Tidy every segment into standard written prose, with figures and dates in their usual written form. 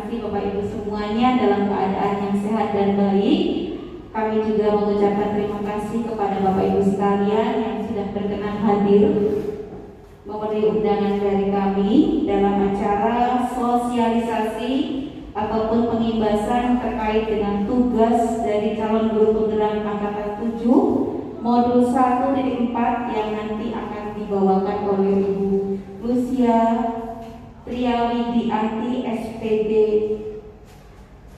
kasih Bapak Ibu semuanya dalam keadaan yang sehat dan baik. Kami juga mengucapkan terima kasih kepada Bapak Ibu sekalian yang sudah berkenan hadir memenuhi undangan dari kami dalam acara sosialisasi ataupun pengimbasan terkait dengan tugas dari calon guru penggerak angkatan 7 modul 1.4 yang nanti akan dibawakan oleh Ibu Lucia Triawidianti SPD.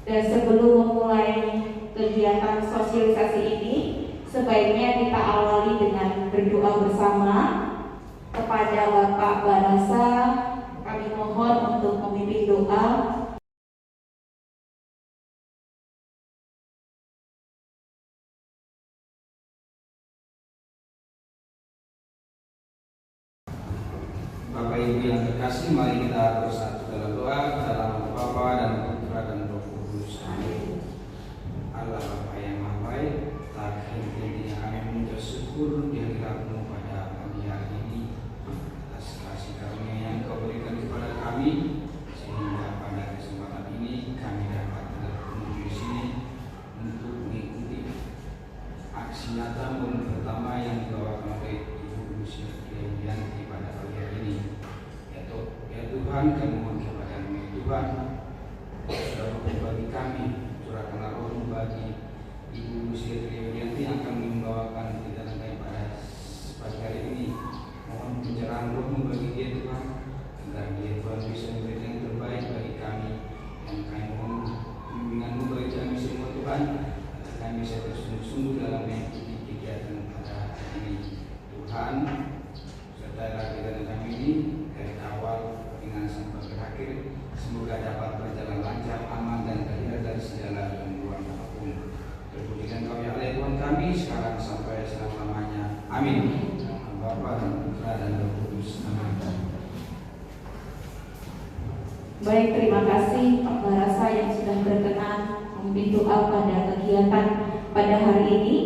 Dan sebelum memulai kegiatan sosialisasi ini, sebaiknya kita awali dengan berdoa bersama. Kepada Bapak Barasa kami mohon untuk memimpin doa. Bapak Ibu yang terkasih, mari kita bersatu dalam doa dalam nama Bapa dan Putra dan Roh Kudus. Amin. Allah Bapa yang Maha Baik, terakhir kami mengucap syukur di hadirat-Mu pada pagi hari ini atas kasih karunia yang Kau berikan kepada kami, sehingga pada kesempatan ini kami dapat menuju di sini untuk mengikuti aksi nyata modul pertama yang dibawakan oleh Ibu Lucia Triawidianti pada pagi hari ini. Ya Tuhan, kami mohon kepada-Mu Tuhan, sudah bagi kami, curahkanlah Roh-Mu bagi Ibu Lucia Triawidianti yang akan membawakan kita nanti pada pagi hari ini. Mohon pencerahan Roh-Mu bagi dia Tuhan, agar dia Tuhan bisa memberikan yang terbaik bagi kami. Dan kami mohon bimbingan-Mu bagi kami semua Tuhan, agar kami bisa bersungguh-sungguh dalam mengikuti kegiatan pada hari ini. Tuhan, sertai kegiatan kami ini dari awal dengan sampai berakhir, semoga dapat berjalan lancar, aman dan terhindar dari segala gangguan apapun. Terpujikan Kau ya Allah Tuhan kami sekarang sampai selama-lamanya. Amin. Bapa dan Putra dan Roh Kudus. Amin. Baik, terima kasih Pak Barasa yang sudah berkenan memimpin doa pada kegiatan pada hari ini.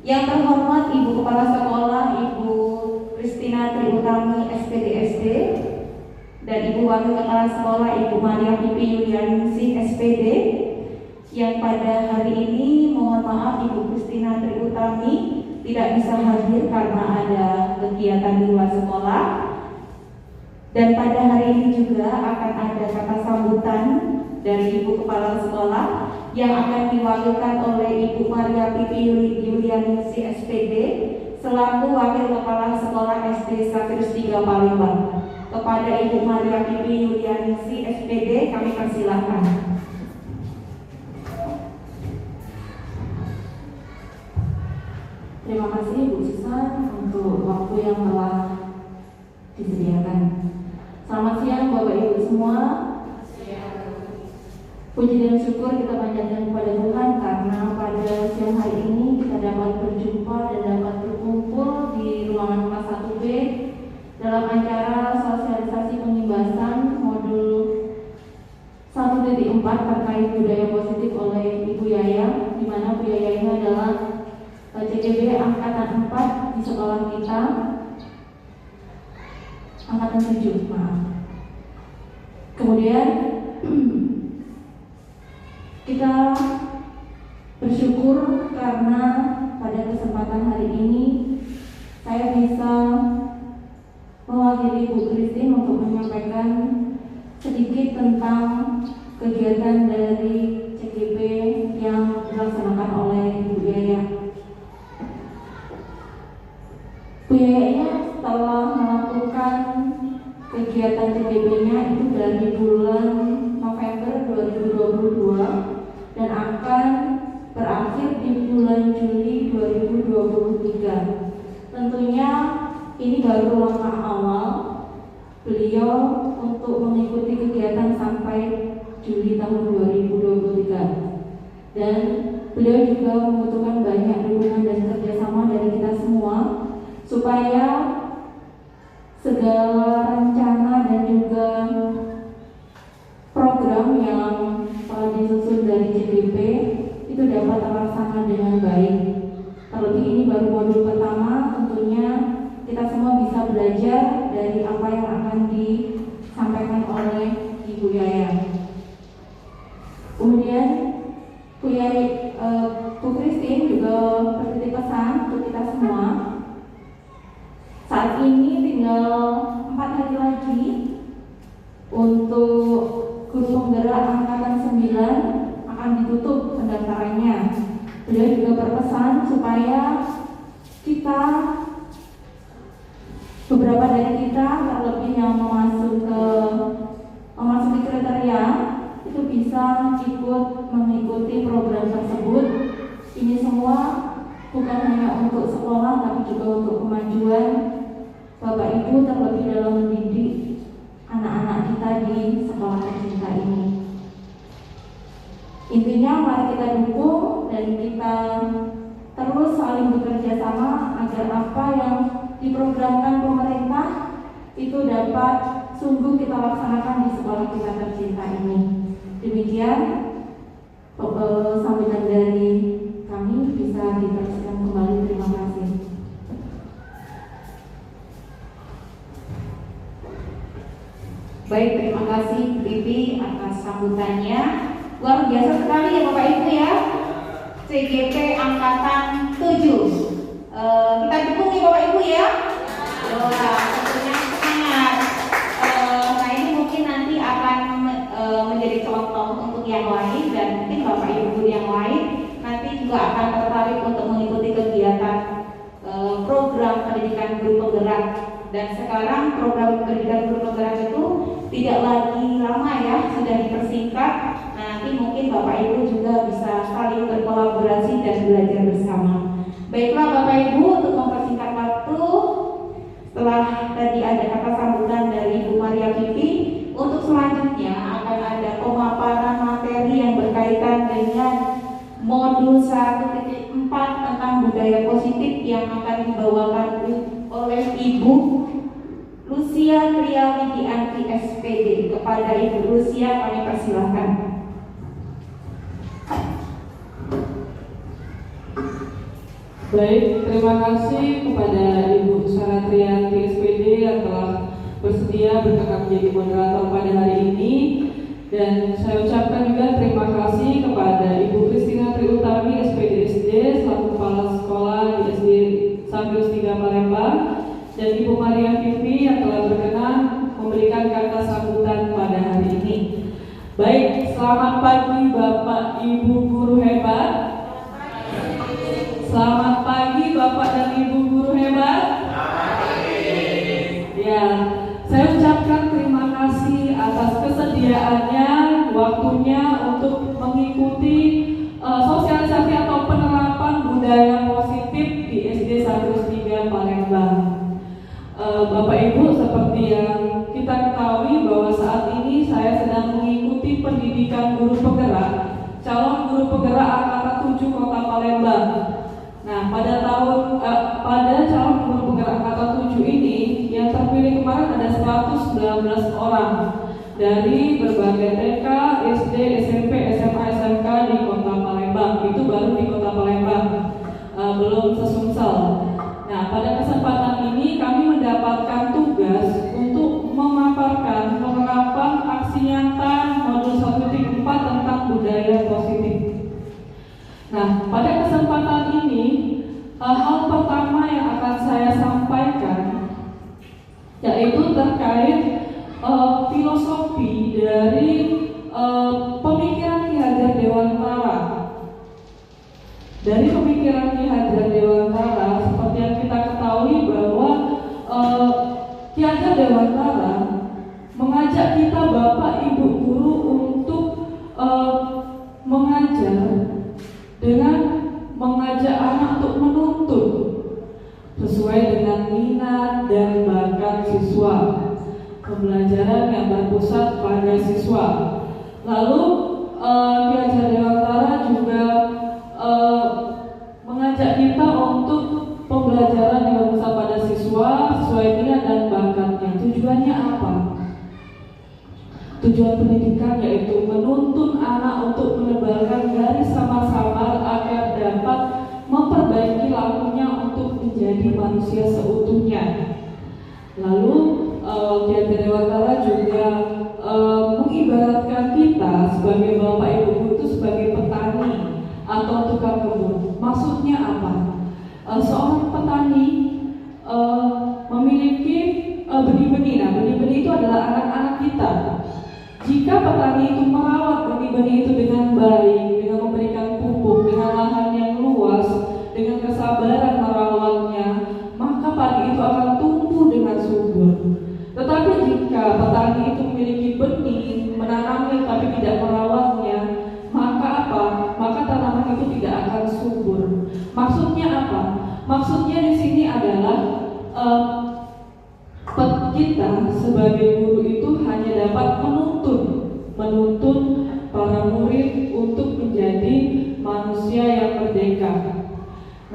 Yang terhormat Ibu Kepala Sekolah Ibu Kristina Triutami SPDSD dan Ibu Wakil Kepala Sekolah Ibu Maria Pipi Yulianingsih SPD, yang pada hari ini mohon maaf Ibu Kristina Triutami tidak bisa hadir karena ada kegiatan di luar sekolah. Dan pada hari ini juga akan ada kata sambutan dari Ibu Kepala Sekolah yang akan diwakilkan oleh Ibu Maria Pipi Yulianingsih SPD selaku Wakil Kepala Sekolah SD Safirus 3 Palembang. Kepada Ibu Maria Pipi Yulianingsih SPD kami persilahkan. Terima kasih Bu Susan untuk waktu yang telah disediakan. Selamat siang Bapak Ibu semua. Puji dan syukur kita panjatkan kepada Tuhan karena pada siang hari ini kita dapat berjumpa dan dapat berkumpul di ruangan kelas 1B dalam acara sosialisasi pengimbasan modul 1.4 terkait budaya positif oleh Ibu Yaya, di mana Bu Yaya ini adalah CGB angkatan 4 di sekolah kita, angkatan 7, maaf. Kemudian kita bersyukur karena pada kesempatan hari ini saya bisa mewakili Bu Christine untuk menyampaikan sedikit tentang kegiatan dari CGB yang dilaksanakan oleh Ibu Yaya. Bu Yaya setelah melakukan kegiatan CGB-nya itu dari bulan November 2022 dan akan berakhir di bulan Juli 2023. Tentunya ini baru langkah awal beliau untuk mengikuti kegiatan sampai Juli tahun 2023. Dan beliau juga membutuhkan banyak dukungan dan kerjasama dari kita semua supaya segala rencana dan juga program yang telah disusun dari CGB itu dapat terlaksana dengan baik. Terlebih ini baru modul pertama, tentunya kita semua bisa belajar dari apa yang akan disampaikan oleh Ibu Yaya. berpesan supaya kita, beberapa dari kita, terlebih yang memasuki kriteria itu bisa ikut mengikuti program tersebut. Ini semua bukan hanya untuk sekolah, tapi juga untuk kemajuan Bapak Ibu, terlebih dalam mendidik anak-anak kita di sekolah tercinta ini. Intinya mari kita dukung dan kita terus saling bekerja sama agar apa yang diprogramkan pemerintah itu dapat sungguh kita laksanakan di sekolah kita tercinta ini. Demikian sambutan dari kami, bisa diteruskan kembali. Terima kasih. Baik, terima kasih Bibi atas sambutannya. Luar biasa sekali ya Bapak Ibu ya. CGP Angkatan 7. Kita dukung nih Bapak Ibu ya. Wah, tentunya semangat. Nah ini mungkin nanti akan menjadi contoh untuk yang lain, dan mungkin Bapak Ibu yang lain nanti juga akan tertarik untuk mengikuti kegiatan program pendidikan guru penggerak. Dan sekarang program pendidikan guru penggerak itu tidak lagi lama ya, sudah dipersingkat. Nah, nanti mungkin Bapak Ibu juga bisa saling berkolaborasi dan belajar bersama. Baiklah Bapak Ibu, untuk mempersingkat waktu, setelah tadi ada kata sambutan dari Ibu Maria Pipi, untuk selanjutnya akan ada pemaparan materi yang berkaitan dengan modul 1.4 tentang budaya positif yang akan dibawakan oleh Ibu Lucia Trialidianti SPD. Kepada Ibu Lucia kami persilahkan. Baik, terima kasih kepada Ibu Sarah Trianti SPD yang telah bersedia berkenan menjadi moderator pada hari ini. Dan saya ucapkan juga terima kasih kepada Ibu Kristina Triutami SPD selaku Kepala Sekolah di SD Sambius 3 Palembang, dan Ibu Maria Vivi yang telah berkenan memberikan kata sambutan pada hari ini. Baik, selamat pagi Bapak Ibu guru hebat. Selamat pagi Bapak dan Ibu guru hebat. Ya, saya ucapkan terima kasih atas kesediaannya, waktunya untuk mengikuti sosialisasi atau penerapan budaya positif di SD Sambius 3 Palembang. Bapak Ibu, seperti yang kita ketahui bahwa saat ini saya sedang mengikuti pendidikan guru penggerak, calon guru penggerak angkatan 7 Kota Palembang. Nah, pada calon guru penggerak angkatan 7 ini yang terpilih kemarin ada 119 orang dari berbagai TK, SD, SMP, SMA, SMK di Kota Palembang. Itu baru di Kota Palembang, belum sesumsel. Nah, pada kesempatan ini kami mendapatkan tugas untuk memaparkan penerapan aksi nyata modul 1.4 tentang budaya positif. Nah, pada kesempatan ini hal pertama yang akan saya sampaikan yaitu terkait filosofi dari pemikiran Ki Hajar Dewantara. Dari pemikiran Ki Hajar Dewantara, seperti yang kita ketahui bahwa Ki Hajar Dewantara mengajak kita Bapak Ibu guru untuk mengajar dengan mengajak anak untuk menuntut sesuai dengan minat dan bakat siswa, pembelajaran yang berpusat pada siswa. Lalu Ki Hajar Dewantara juga mengajak kita untuk pembelajaran yang berpusat pada siswa sesuai minat dan bakatnya. Tujuannya apa? Tujuan pendidikan yaitu menuntun anak untuk menebalkan garis samar-samar agar dapat memperbaiki lakunya untuk menjadi manusia seutuhnya. Lalu Ki Hajar Dewantara juga mengibaratkan kita sebagai Bapak Ibu guru itu sebagai petani atau tukang kebun. Maksudnya apa? Seorang petani memiliki benih-benih. Nah, benih-benih itu adalah anak-anak kita. Jika petani itu merawat benih-benih itu dengan baik, dengan memberikan pupuk, dengan lahan yang luas, kita sebagai guru itu hanya dapat menuntun para murid untuk menjadi manusia yang merdeka.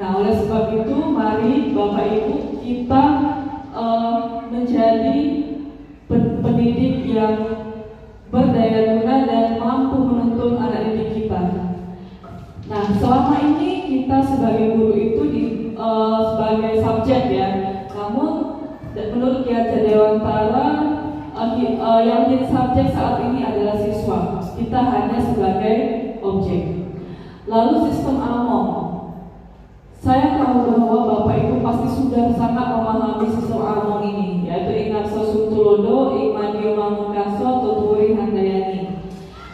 Nah, oleh sebab itu mari Bapak Ibu kita menjadi pendidik yang berdaya guna dan mampu menuntun anak didik kita. Nah, selama ini kita sebagai guru itu sebagai subjek ya. Namun menurut Kiai Dewantara yang menjadi subjek saat ini adalah siswa. Kita hanya sebagai objek. Lalu sistem AMOM. Saya tahu bahwa Bapak Ibu pasti sudah sangat memahami sistem AMOM ini, yaitu Inarso Suntulodo, Imanio Mangunkaso, Tuturi Handayani.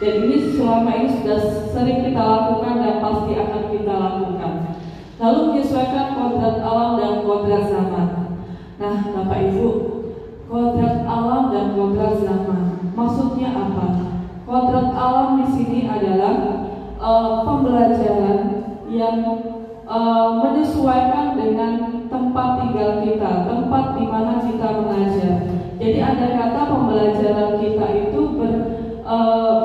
Dan ini selama ini sudah sering kita lakukan dan pasti akan kita lakukan. Lalu menyesuaikan kodrat alam dan kodrat zaman. Nah, Bapak Ibu, kodrat alam dan kodrat zaman, maksudnya apa? Kodrat alam di sini adalah pembelajaran yang menyesuaikan dengan tempat tinggal kita, tempat di mana kita mengajar. Jadi ada kata pembelajaran kita itu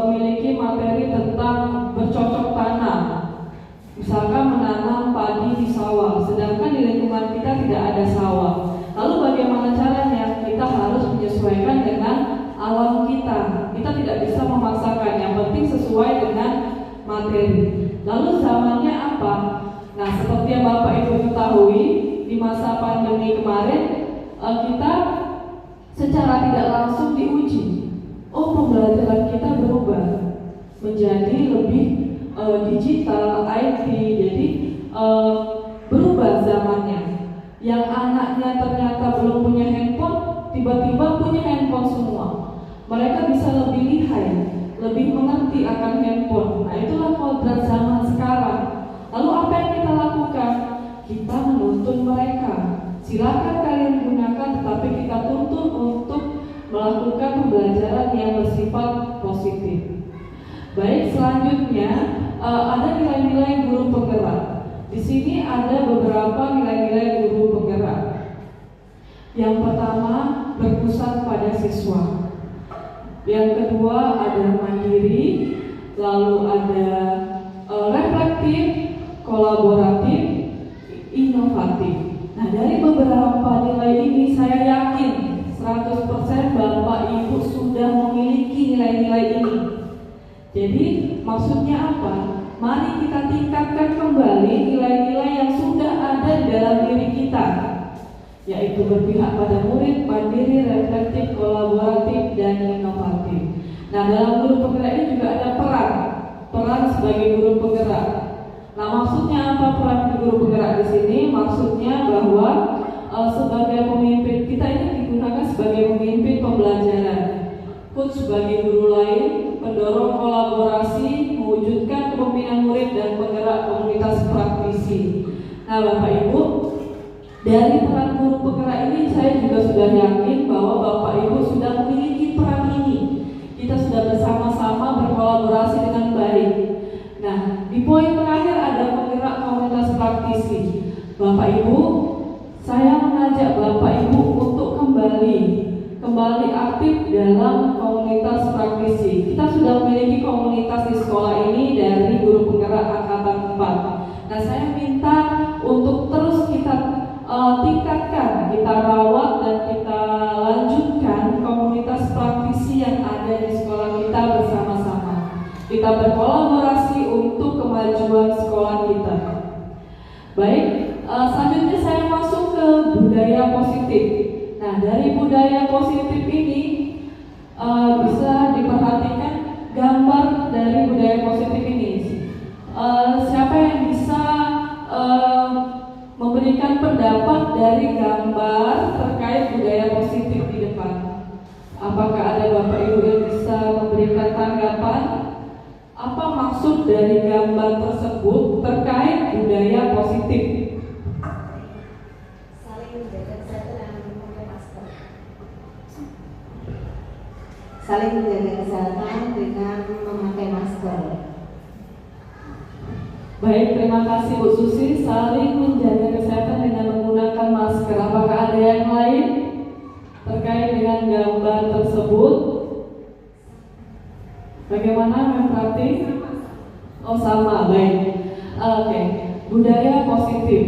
memiliki materi tentang bercocok tanam. Misalkan menanam padi di sawah, sedangkan di lingkungan kita tidak ada sawah. Lalu bagaimana caranya? Kita harus menyesuaikan dengan alam kita. Kita tidak bisa memaksakan, yang penting sesuai dengan materi. Lalu zamannya apa? Nah, seperti yang Bapak Ibu ketahui, di masa pandemi kemarin kita secara tidak langsung diuji. Oh, pembelajaran kita berubah menjadi lebih digital, IT. Jadi berubah zamannya. Yang anaknya ternyata belum punya handphone, tiba-tiba punya handphone semua. Mereka bisa lebih lihai, lebih mengerti akan handphone. Nah, itulah kodrat zaman sekarang. Lalu apa yang kita lakukan? Kita menuntun mereka. Silakan kalian gunakan, tetapi kita tuntun untuk melakukan pembelajaran yang bersifat positif. Baik, selanjutnya ada nilai-nilai guru penggerak. Di sini ada beberapa nilai-nilai guru penggerak. Yang pertama, berpusat pada siswa. Yang kedua ada mandiri, lalu ada reflektif, kolaboratif, inovatif. Nah, dari beberapa nilai ini saya yakin 100% Bapak Ibu sudah memiliki nilai-nilai ini. Jadi maksudnya apa? Mari kita tingkatkan kembali nilai-nilai yang sudah ada di dalam diri kita, yaitu berpihak pada murid, mandiri, reflektif, kolaboratif, dan inovatif. Nah, dalam guru penggerak ini juga ada peran sebagai guru penggerak. Nah, maksudnya apa peran guru penggerak di sini? Maksudnya bahwa sebagai pemimpin, kita ini digunakan sebagai pemimpin pembelajaran, coach sebagai guru lain, pendorong kolaborasi, mewujudkan kepemimpinan murid dan penggerak komunitas praktisi. Nah, Bapak Ibu, dari peran guru penggerak ini saya juga sudah yakin bahwa Bapak Ibu sudah memiliki peran ini. Kita sudah bersama-sama berkolaborasi dengan baik. Nah, di poin terakhir ada penggerak komunitas praktisi. Bapak Ibu, saya mengajak Bapak Ibu untuk kembali aktif dalam komunitas praktisi. Kita sudah memiliki komunitas di sekolah ini dari guru penggerak angkatan 4. Nah, saya minta untuk terus kita tingkatkan, kita rawat dan kita lanjutkan komunitas praktisi yang ada di sekolah kita bersama-sama. Kita berkolaborasi untuk kemajuan sekolah kita. Baik, selanjutnya saya masuk ke budaya positif. Nah, dari budaya positif ini bisa diperhatikan gambar dari budaya positif ini. Siapa yang bisa memberikan pendapat dari gambar terkait budaya positif di depan? Apakah ada Bapak Ibu yang bisa memberikan tanggapan? Apa maksud dari gambar tersebut terkait budaya positif? Saling menjaga kesehatan dengan memakai masker. Baik, terima kasih Bu Susi. Saling menjaga kesehatan dengan menggunakan masker. Apakah ada yang bagaimana Memprati? Oh sama, baik. Oke, budaya positif.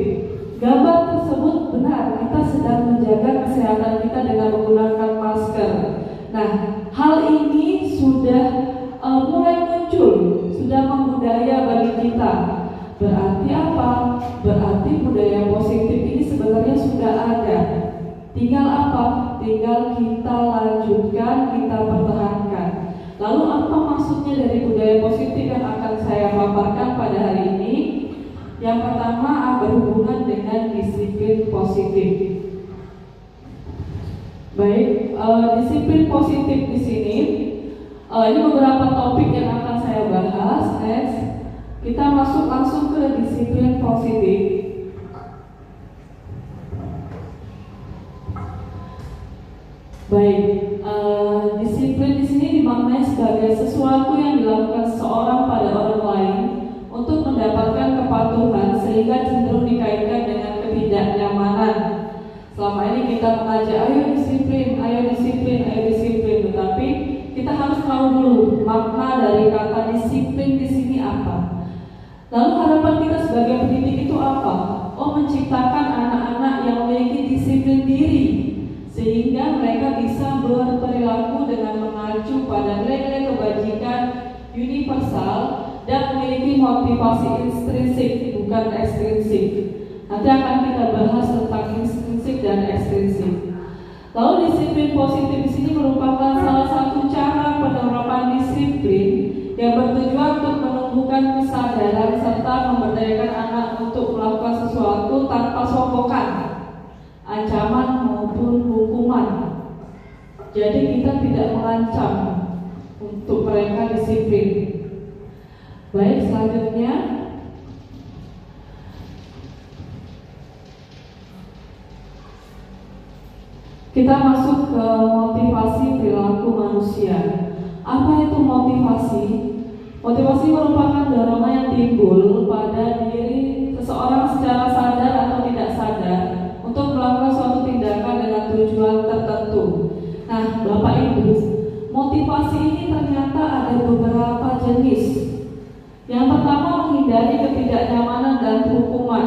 Gambar tersebut benar, kita sedang menjaga kesehatan kita dengan menggunakan masker. Nah, hal ini sudah mulai muncul, sudah membudaya bagi kita. Berarti apa? Berarti budaya positif ini sebenarnya sudah ada. Tinggal apa? Tinggal kita lanjutkan, kita pertahankan. Lalu apa maksudnya dari budaya positif yang akan saya paparkan pada hari ini? Yang pertama berhubungan dengan disiplin positif. Baik, disiplin positif di sini. Ini beberapa topik yang akan saya bahas. Next, kita masuk langsung ke disiplin positif. Baik, disiplin di sini dimaknai sebagai sesuatu yang dilakukan seseorang pada orang lain untuk mendapatkan kepatuhan sehingga cenderung dikaitkan dengan ketidaknyamanan. Selama ini kita mengajak ayo disiplin, ayo disiplin, ayo disiplin, tetapi kita harus tahu dulu makna dari kata disiplin di sini apa. Lalu harapan kita sebagai pendidik itu apa? Oh, menciptakan anak-anak yang memiliki disiplin diri, sehingga mereka bisa berperilaku dengan mengacu pada nilai-nilai kebajikan universal dan memiliki motivasi intrinsik bukan ekstrinsik. Nanti akan kita bahas tentang intrinsik dan ekstrinsik. Lalu disiplin positif di sini merupakan salah satu cara penerapan disiplin yang bertujuan untuk menumbuhkan kesadaran serta memberdayakan anak untuk melakukan sesuatu tanpa sokokan, ancaman maupun hukuman. Jadi kita tidak mengancam untuk mereka disiplin. Baik, selanjutnya kita masuk ke motivasi perilaku manusia. Apa itu motivasi? Motivasi merupakan dorongan yang timbul pada diri seseorang secara sadar atau tidak sadar untuk melakukan suatu tindakan dengan tujuan tertentu. Nah, Bapak Ibu, motivasi ini ternyata ada beberapa jenis. Yang pertama, menghindari ketidaknyamanan dan hukuman.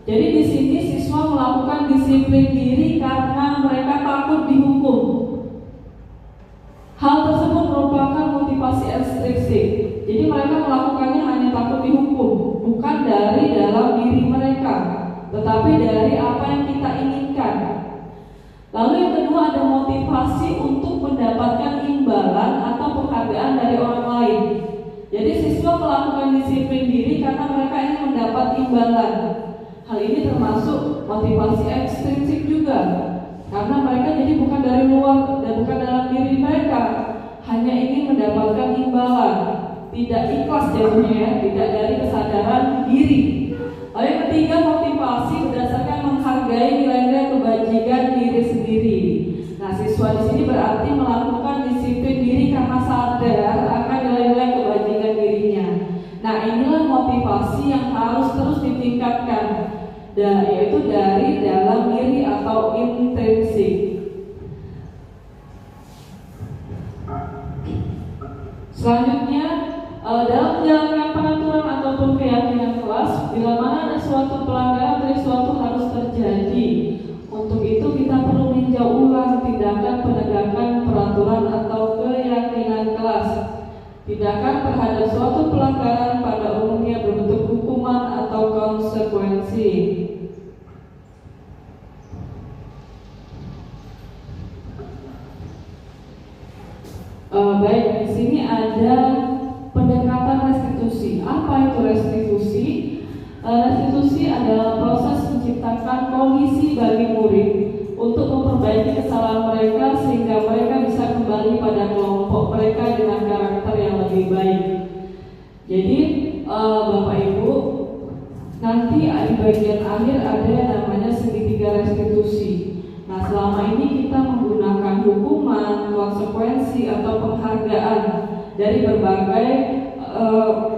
Jadi di sini siswa melakukan disiplin diri karena mereka takut dihukum. Hal tersebut merupakan motivasi ekstrinsik. Jadi mereka melakukannya hanya takut dihukum, bukan dari dalam diri mereka, tetapi dari apa yang kita inginkan. Lalu yang kedua, ada motivasi untuk mendapatkan imbalan atau penghargaan dari orang lain. Jadi siswa melakukan disiplin diri karena mereka ingin mendapat imbalan. Hal ini termasuk motivasi ekstrinsik juga, karena mereka jadi bukan dari luar dan bukan dalam diri mereka, hanya ingin mendapatkan imbalan, tidak ikhlas jadinya, tidak dari kesadaran diri. Lalu yang ketiga, motivasi berdasarkan menghargai nilai-nilai kebajikan diri sendiri. Nah, siswa di sini berarti melakukan disiplin diri karena sadar akan nilai-nilai kebajikan dirinya. Nah, inilah motivasi yang harus terus ditingkatkan, yaitu dari dalam diri atau intrinsik. Selanjutnya, dalam menjalankan peraturan ataupun keyakinan kelas, bila mana ada suatu pelanggaran dari suatu harus terjadi. Untuk itu kita perlu meninjau ulang tindakan penegakan peraturan atau keyakinan kelas. Tindakan terhadap suatu pelanggaran pada umumnya berbentuk hukuman atau konsekuensi. Baik, di sini ada pendekatan restitusi. Apa itu restitusi? Restitusi adalah proses menciptakan kondisi bagi murid untuk memperbaiki kesalahan mereka sehingga mereka bisa kembali pada kelompok mereka dengan karakter yang lebih baik. Jadi Bapak Ibu, nanti di bagian akhir ada yang namanya segitiga restitusi. Nah, selama ini kita menggunakan hukuman, konsekuensi atau penghargaan dari berbagai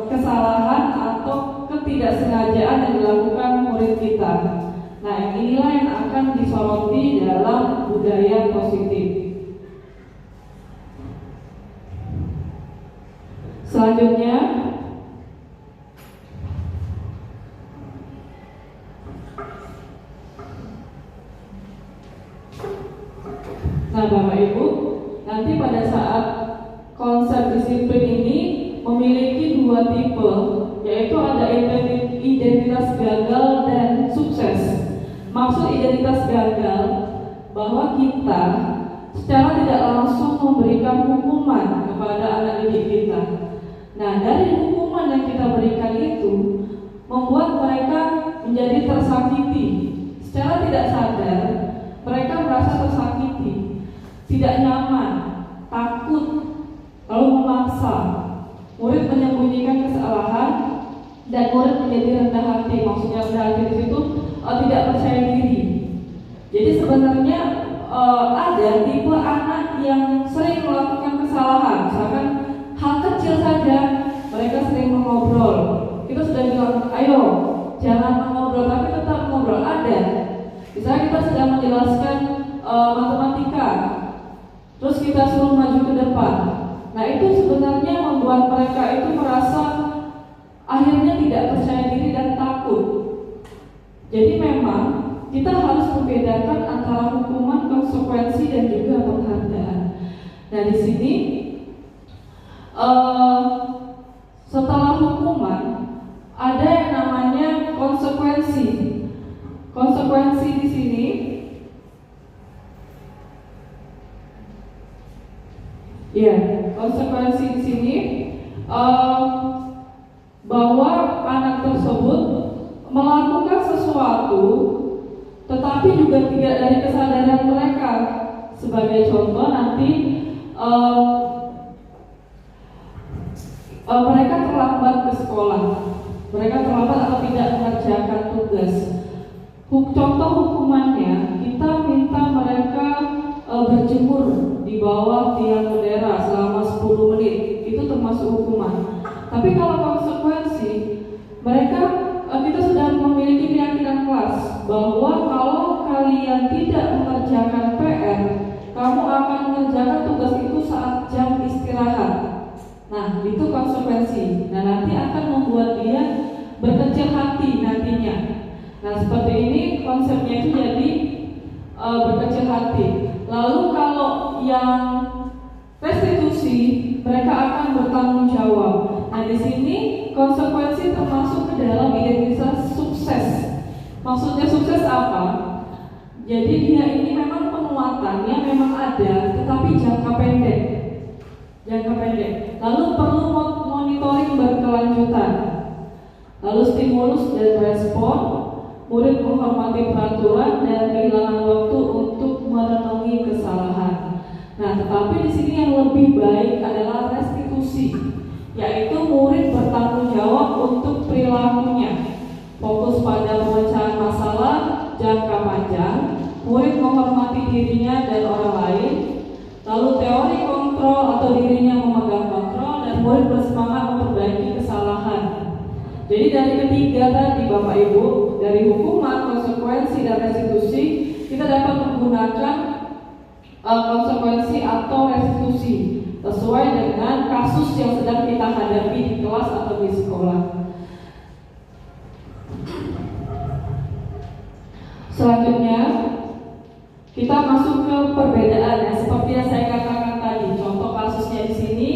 kesalahan atau ketidaksengajaan yang dilakukan murid kita. Nah, inilah yang akan disoroti dalam budaya positif. slide-nya. Nah, Bapak Ibu, nanti pada saat konsep disiplin ini memiliki dua tipe, yaitu ada identitas gagal dan sukses. Maksud identitas gagal bahwa kita secara tidak langsung memberikan hukuman kepada anak didik kita. Nah, dari hukuman yang kita berikan itu membuat mereka menjadi tersakiti. Secara tidak sadar, mereka merasa tersakiti, tidak nyaman, takut, lalu memaksa. Murid menyembunyikan kesalahan dan murid menjadi rendah hati. Maksudnya rendah hati di situ tidak percaya diri. Jadi sebenarnya ada tipe anak yang sering melakukan kesalahan. Misalkan hal kecil saja mereka sering mengobrol. Kita sudah bilang, ayo jangan mengobrol, tapi tetap mengobrol. Ada. Misalnya kita sedang menjelaskan matematika, terus kita suruh maju ke depan. Nah, itu sebenarnya membuat mereka itu merasa akhirnya tidak percaya diri dan takut. Jadi memang kita harus membedakan antara hukuman, konsekuensi dan juga penghargaan. Nah, di sini setelah hukuman ada yang namanya konsekuensi. Konsekuensi di sini konsekuensi di sini bahwa anak tersebut melakukan sesuatu tetapi juga tidak dari kesadaran mereka. Sebagai contoh nanti mereka terlambat ke sekolah, mereka terlambat atau tidak mengerjakan tugas. Contoh hukumannya, kita minta mereka berjemur di bawah tiang bendera selama 10 menit. Itu termasuk hukuman. Tapi kalau konsekuensi, kita sudah memiliki keyakinan kelas bahwa kalau kalian tidak mengerjakan PR, kamu akan mengerjakan tugas itu saat jam istirahat. Nah, itu konsekuensi. Nah, nanti akan membuat dia berkecil hati nantinya. Nah, seperti ini konsepnya itu jadi berkecil hati. Lalu kalau yang restitusi, mereka akan bertanggung jawab. Nah, di sini konsekuensi termasuk ke dalam identitas sukses. Maksudnya sukses apa? Jadi dia ini memang penguatannya memang ada, tetapi jangka pendek. Lalu perlu monitoring berkelanjutan. Lalu stimulus dan respon, murid menghormati peraturan dan kehilangan waktu untuk merenungi kesalahan. Nah, tetapi di sini yang lebih baik adalah restitusi, yaitu murid bertanggung jawab untuk perilakunya. Fokus pada pemecahan masalah jangka panjang, murid menghormati dirinya dan orang lain. Lalu teori kontrol atau dirinya memegang kontrol dan murid bersemangat memperbaiki kesalahan. Jadi dari ketiga tadi Bapak Ibu, dari hukuman, konsekuensi dan restitusi, kita dapat menggunakan konsekuensi atau restitusi sesuai dengan kasus yang sedang kita hadapi di kelas atau di sekolah. Selanjutnya kita masuk ke perbedaan ya, seperti yang saya katakan tadi. Contoh kasusnya di sini,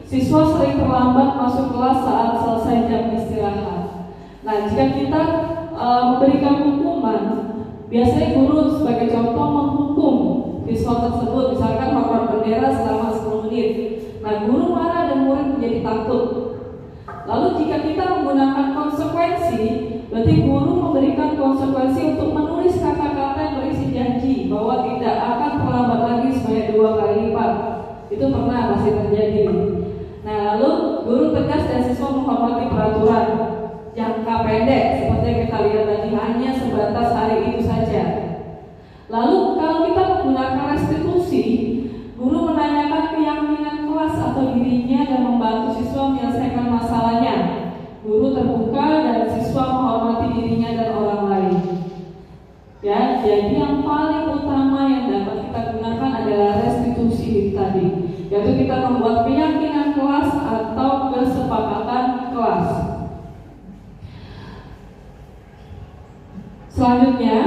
siswa sering terlambat masuk kelas saat selesai jam istirahat. Nah, jika kita memberikan hukuman, biasanya guru sebagai contoh menghukum siswa tersebut, misalkan hormat bendera selama 10 menit. Nah, guru marah dan murid menjadi takut. Lalu jika kita menggunakan konsekuensi, berarti guru memberikan konsekuensi untuk menulis kata-kata yang berisi janji bahwa tidak akan terlambat lagi sebanyak 2 kali lipat. Itu pernah masih terjadi. Nah, lalu guru tegas dan siswa menghormati peraturan jangka pendek seperti yang kita lihat tadi, hanya sebatas hari itu saja. Lalu kalau kita menggunakan restitusi, guru menanyakan keyakinan kelas atau dirinya dan membantu siswa menyelesaikan masalahnya. Guru terbuka dan siswa menghormati dirinya dan orang lain. Ya, jadi yang paling utama yang dapat kita gunakan adalah restitusi tadi, yaitu kita membuat keyakinan kelas atau kesepakatan Selanjutnya,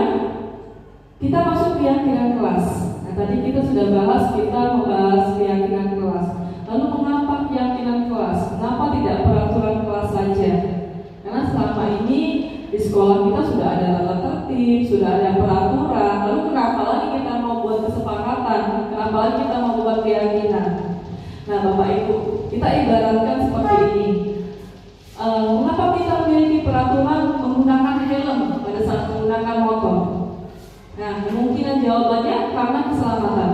kita masuk keyakinan kelas. Nah, tadi kita sudah membahas keyakinan kelas. Lalu mengapa keyakinan kelas? Kenapa tidak peraturan kelas saja? Karena selama ini di sekolah kita sudah ada tata tertib, sudah ada peraturan. Lalu kenapa lagi kita mau buat kesepakatan? Kenapa lagi kita mau buat keyakinan? Nah, Bapak Ibu, kita ibaratkan seperti ini. Mengapa kita memiliki peraturan menggunakan helm pada saat menggunakan motor? Nah, kemungkinan jawabannya karena keselamatan.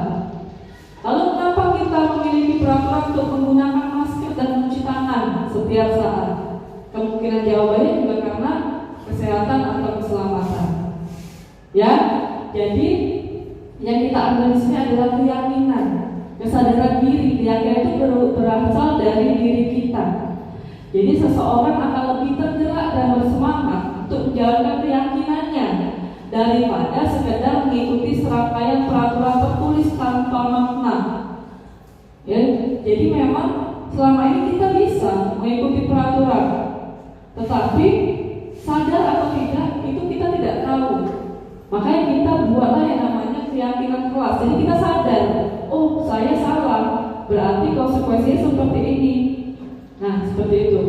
Lalu kenapa kita memiliki peraturan untuk menggunakan masker dan mencuci tangan setiap saat? Kemungkinan jawabannya juga karena kesehatan atau keselamatan. Ya, jadi yang kita ambil di sini adalah keyakinan, kesadaran diri. Keyakinan itu berasal dari diri kita. Jadi seseorang akan lebih tergerak dan bersemangat untuk menjalankan keyakinannya daripada sekedar mengikuti serangkaian peraturan tertulis tanpa makna. Ya, jadi memang selama ini kita bisa mengikuti peraturan, tetapi sadar atau tidak itu kita tidak tahu. Makanya kita buatlah yang namanya keyakinan kelas. Jadi kita sadar, oh saya salah, berarti konsekuensinya seperti ini. Nah, seperti itu.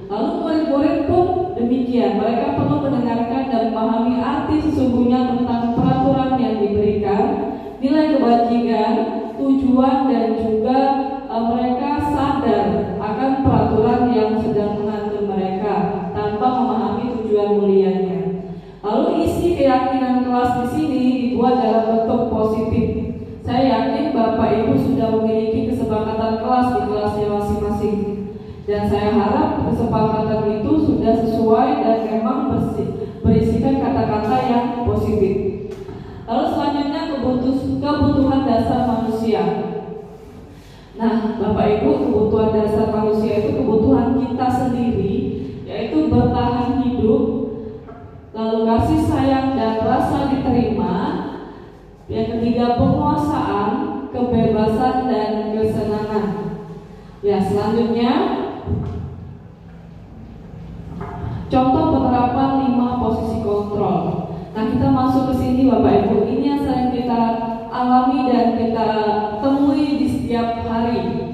Lalu murid-murid pun demikian. Mereka perlu mendengarkan dan memahami arti sesungguhnya tentang peraturan yang diberikan, nilai kebajikan, tujuan, dan juga mereka sadar akan peraturan yang sedang mengatur mereka tanpa memahami tujuan mulianya. Lalu isi keyakinan kelas di sini dibuat dalam bentuk positif. Saya yakin Bapak Ibu sudah memiliki kesepakatan kelas di kelasnya masing-masing. Dan saya harap kesepakatan itu sudah sesuai dan memang berisikan kata-kata yang positif. Lalu selanjutnya kebutuhan dasar manusia. Nah, Bapak Ibu, kebutuhan dasar manusia itu kebutuhan kita sendiri, yaitu bertahan hidup, lalu kasih sayang dan rasa diterima. Yang ketiga, penguasaan, kebebasan dan kesenangan. Ya, selanjutnya contoh penerapan 5 posisi kontrol. Nah, kita masuk ke sini Bapak Ibu. Ini yang sering kita alami dan kita temui di setiap hari.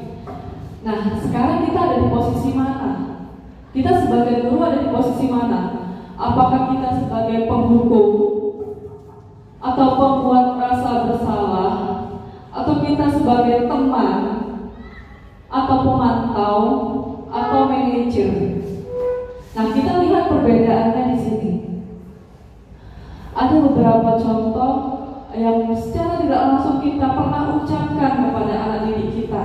Nah, sekarang kita ada di posisi mana? Kita sebagai guru ada di posisi mana? Apakah kita sebagai penghukum, atau pembuat rasa bersalah, atau kita sebagai teman, atau pemantau, atau manajer? Nah, kita lihat perbedaannya di sini. Ada beberapa contoh yang secara tidak langsung kita pernah ucapkan kepada anak didik kita,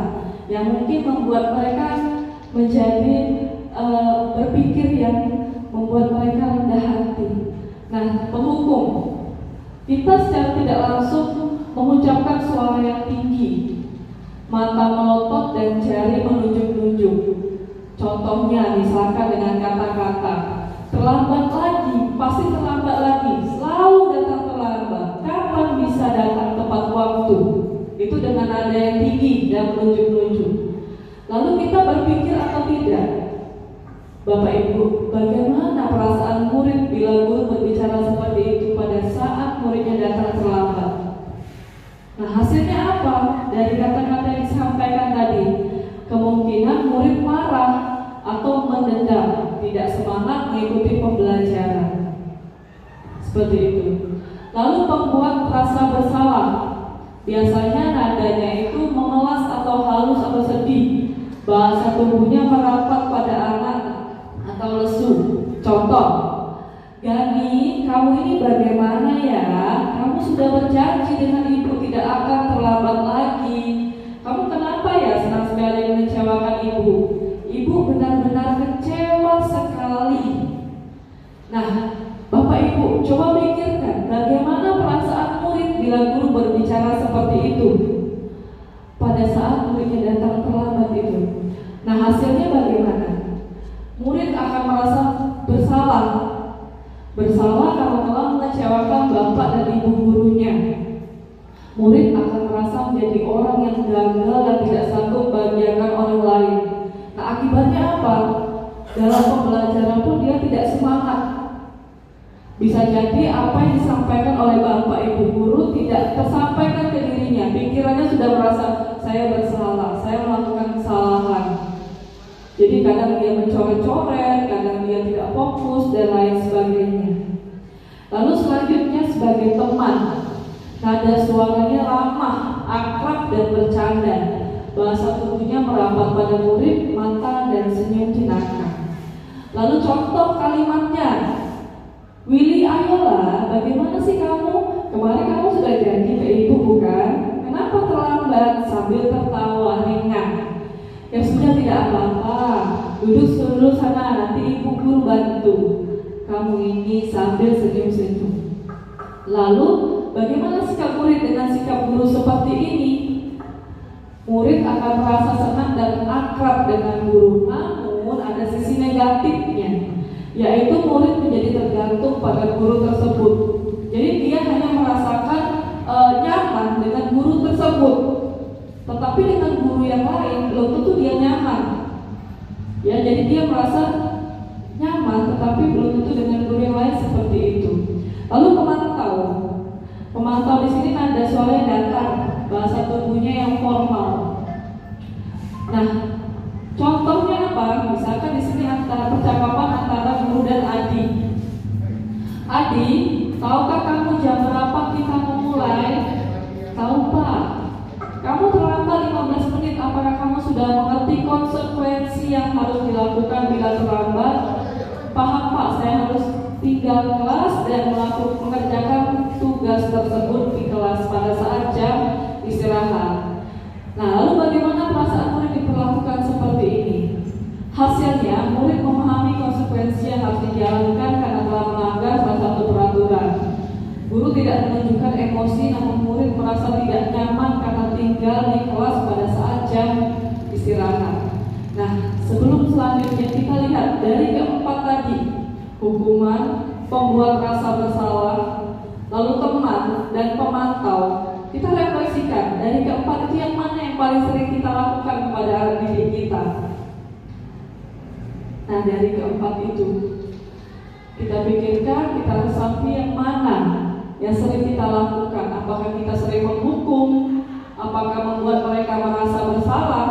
yang mungkin membuat mereka menjadi berpikir yang membuat mereka rendah hati. Nah, penghukum, kita secara tidak langsung mengucapkan suara yang tinggi, mata melotot dan jari menunjuk-nunjuk. Contohnya misalkan dengan kata-kata terlambat lagi, pasti terlambat lagi, selalu datang terlambat, kapan bisa datang tepat waktu. Itu dengan nada yang tinggi dan menunjuk-nunjuk. Lalu kita berpikir atau tidak, Bapak Ibu, bagaimana perasaan murid bila guru berbicara seperti itu pada saat muridnya datang terlambat? Nah, hasilnya apa? Dari kata-kata yang disampaikan tadi, kemungkinan murid marah atau mendendam, tidak semangat mengikuti pembelajaran. Seperti itu. Lalu pembuat rasa bersalah, biasanya nadanya itu memelas atau halus atau sedih, bahasa tubuhnya merapat pada anak atau lesu. Contoh, Gani, kamu ini bagaimana ya? Kamu sudah berjanji dengan ibu tidak akan terlambat lagi. Kamu kenapa ya senang sekali mengecewakan ibu? Ibu benar-benar kecewa sekali. Nah, Bapak Ibu, coba pikirkan bagaimana perasaan murid bila guru berbicara seperti itu pada saat muridnya datang terlambat itu. Nah, hasilnya bagaimana? Murid akan merasa bersalah karena telah mengecewakan bapak dan ibu gurunya. Murid akan merasa menjadi orang yang gagal dan tidak sanggup membahagiakan orang lain. Nah, akibatnya apa? Dalam pembelajaran pun dia tidak semangat. Bisa jadi apa yang disampaikan oleh Bapak Ibu guru tidak tersampaikan ke dirinya. Pikirannya sudah merasa saya bersalah, saya melakukan kesalahan. Jadi kadang dia mencoret-coret, kadang dia tidak fokus dan lain sebagainya. Lalu selanjutnya sebagai teman, nada suaranya ramah, akrab dan bercanda. Bahasa tubuhnya merapat pada murid, mata dan senyum jenaka. Lalu contoh kalimatnya, Willy, ayolah, bagaimana sih kamu? Kemarin kamu sudah janji ke ibu bukan? Kenapa terlambat? Sambil tertawa ringan. Ya sudah, tidak apa-apa, duduk dulu sana, nanti ibu guru bantu. Kamu ini sambil senyum-senyum. Lalu bagaimana sikap murid dengan sikap guru seperti ini? Murid akan merasa senang dan akrab dengan guru. Namun ada sisi negatifnya, yaitu murid menjadi tergantung pada guru tersebut. Jadi dia hanya merasakan nyaman dengan guru tersebut, tetapi dengan guru yang lain belum tentu dia nyaman. Ya, jadi dia merasa nyaman, tetapi belum tentu dengan guru yang lain seperti itu. Lalu pemantau di sini nada suaranya datar, bahasa tubuhnya yang formal. Nah, contohnya apa? Misalkan di sini antara percakapan antara guru dan adik. Adik, tahukah kamu jam berapa kita memulai? Tahu Pak. Kamu terlambat 15 menit. Apakah kamu sudah mengerti konsekuensi yang harus dilakukan bila terlambat? Paham Pak, saya harus tinggal kelas dan mengerjakan tugas tersebut di kelas pada saat jam istirahat. Nah, lalu bagaimana perasaan murid diperlakukan seperti ini? Hasilnya, murid memahami konsekuensi yang harus dijalankan karena telah melanggar salah satu peraturan. Guru tidak menunjukkan emosi, namun murid merasa tidak nyaman karena tinggal di kelas pada saat jam istirahat. Nah, sebelum selanjutnya kita lihat dari keempat tadi, hukuman, pembuat rasa bersalah, lalu teman dan pemantau. Kita refleksikan dari keempat itu yang mana yang paling sering kita lakukan kepada anak didik kita. Nah, dari keempat itu kita pikirkan, kita resapi yang mana yang sering kita lakukan. Apakah kita sering menghukum? Apakah membuat mereka merasa bersalah?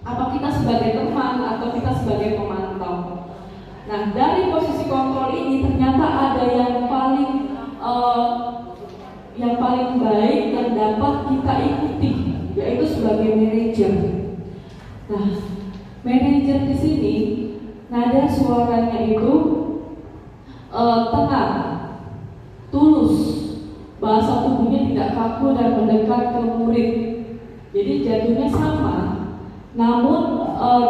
Apa kita sebagai teman atau kita sebagai pemantau? Nah, dari posisi kontrol ini ternyata ada yang paling baik dan dapat kita ikuti, yaitu sebagai manajer. Nah, manajer di sini nada suaranya itu tenang, tulus, bahasa tubuhnya tidak kaku dan mendekat ke murid. Jadi jatuhnya sama, namun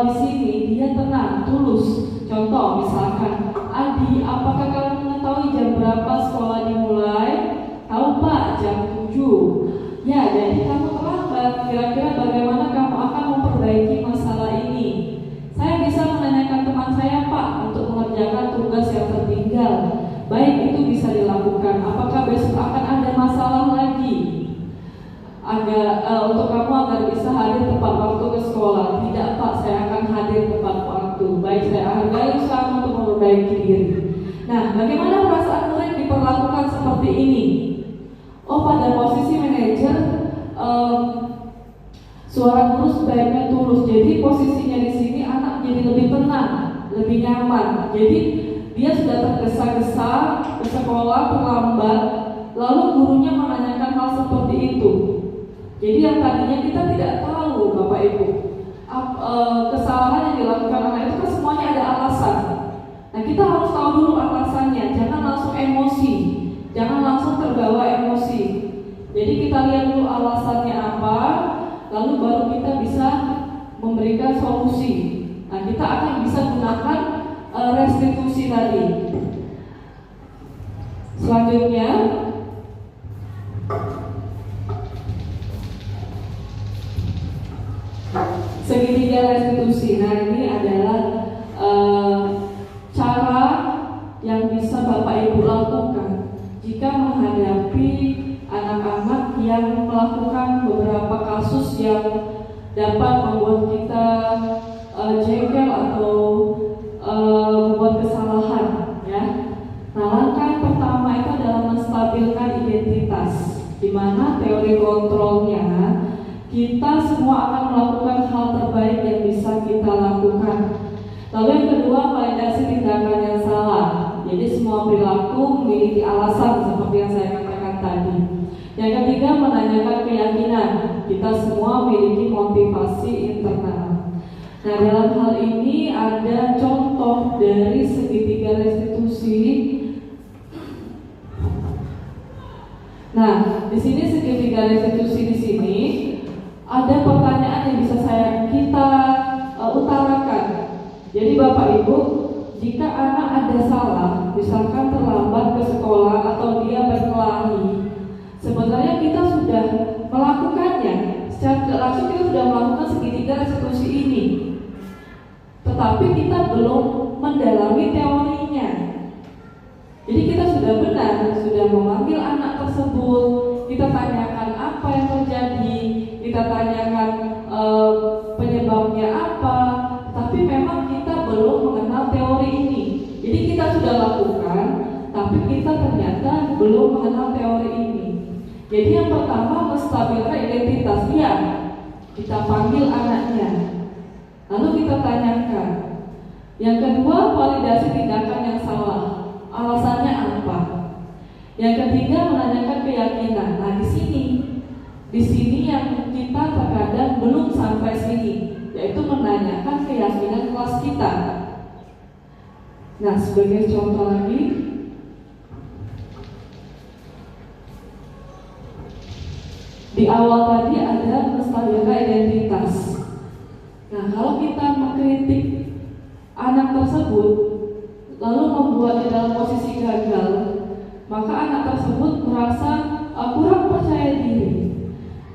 di sini dia tenang, tulus. Contoh misalkan, Adi, apakah kamu mengetahui jam berapa sekolah dimulai? Tahu Pak, jam 7. Ya, jadi kamu terlambat. Kira-kira bagaimana kamu akan memperbaiki masalah ini? Saya bisa menanyakan teman saya Pak untuk mengerjakan tugas yang tertinggal. Baik, itu bisa dilakukan. Apakah besok akan ada masalah lagi? Untuk kamu agar bisa hadir tepat waktu ke sekolah. Tidak Pak, saya akan hadir tepat waktu. Baik, saya hargai usaha untuk memperbaiki diri. Nah, bagaimana perasaan murid diperlakukan seperti ini? Oh, pada posisi manajer, suara guru sebaiknya tulus. Jadi posisinya di sini anak jadi lebih tenang, lebih nyaman. Jadi dia sudah tergesa-gesa ke sekolah terlambat, lalu gurunya menanyakan hal seperti itu. Jadi yang tadinya kita tidak tahu, Bapak Ibu, kesalahan yang dilakukan anak itu kan semuanya ada alasan. Nah, kita harus tahu dulu alasannya, jangan langsung emosi, jangan langsung terbawa emosi. Jadi kita lihat dulu alasannya apa, lalu baru kita bisa memberikan solusi. Nah, kita akan bisa gunakan restitusi tadi. Selanjutnya, segitiga restitusi. Nah, ini adalah cara yang bisa Bapak Ibu lakukan jika menghadapi anak-anak yang melakukan beberapa kasus yang dapat membuat kita jengkel atau membuat kesalahan, ya. Nah, langkah di mana teori kontrolnya kita semua akan melakukan hal terbaik yang bisa kita lakukan. Lalu yang kedua, validasi tindakan yang salah. Jadi semua perilaku memiliki alasan seperti yang saya katakan tadi. Yang ketiga, menanyakan keyakinan. Kita semua memiliki motivasi internal. Nah, dalam hal ini ada contoh dari segitiga restitusi. Nah, di sini segitiga restitusi di sini ada pertanyaan yang bisa kita utarakan. Jadi Bapak Ibu, jika anak ada salah, misalkan terlambat ke sekolah atau dia berkelahi, sebenarnya kita sudah melakukannya. Secara tidak langsung kita sudah melakukan segitiga restitusi ini, tetapi kita belum mendalami teorinya. Jadi kita sudah benar, sudah memanggil anak tersebut, kita tanyakan apa yang terjadi, kita tanyakan penyebabnya apa, tapi memang kita belum mengenal teori ini. Jadi kita sudah lakukan, tapi kita ternyata belum mengenal teori ini. Jadi yang pertama, menstabilkan identitas dia. Kita panggil anaknya, lalu kita tanyakan. Yang kedua, validasi tindakan yang salah. Alasannya apa? Yang ketiga, menanyakan keyakinan. Nah, di sini yang kita terkadang belum sampai sini, yaitu menanyakan keyakinan kelas kita. Nah, sebagai contoh lagi, di awal tadi ada menstabilkan identitas. Nah, kalau kita mengkritik anak tersebut lalu membuatnya dalam posisi gagal, maka anak tersebut merasa kurang percaya diri.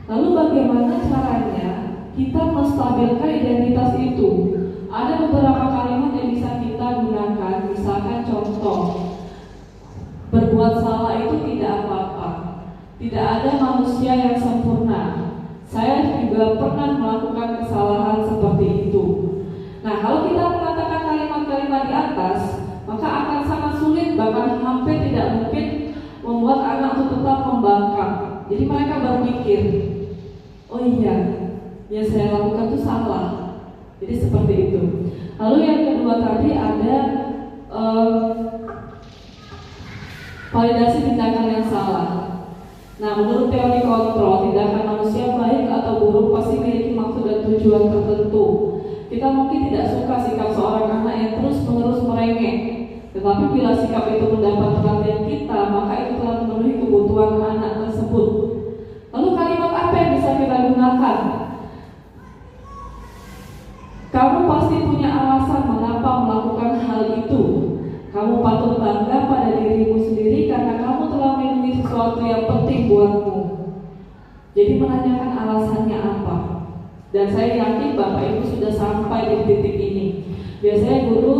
Lalu bagaimana caranya kita menstabilkan identitas itu? Ada beberapa kalimat yang bisa kita gunakan. Misalkan contoh, berbuat salah itu tidak apa-apa. Tidak ada manusia yang sempurna. Saya juga pernah melakukan kesalahan seperti itu. Nah, kalau kita mengatakan kalimat-kalimat di atas, maka akan sangat sulit, bahkan hampir tidak mungkin membuat anak itu tetap membangkang. Jadi mereka berpikir, oh iya, yang saya lakukan itu salah. Jadi seperti itu. Lalu yang kedua tadi ada validasi tindakan yang salah. Nah, menurut teori kontrol, tindakan manusia baik atau buruk pasti memiliki maksud dan tujuan tertentu. Kita mungkin tidak suka sikap seorang anak yang terus-menerus merengek, tetapi bila sikap itu mendapat perhatian kita, maka itu telah memenuhi kebutuhan anak tersebut. Lalu kalimat apa yang bisa kita gunakan? Kamu pasti punya alasan mengapa melakukan hal itu. Kamu patut bangga pada dirimu sendiri karena kamu telah melindungi sesuatu yang penting buatmu. Jadi menanyakan alasannya apa. Dan saya yakin Bapak Ibu sudah sampai di titik ini. Biasanya guru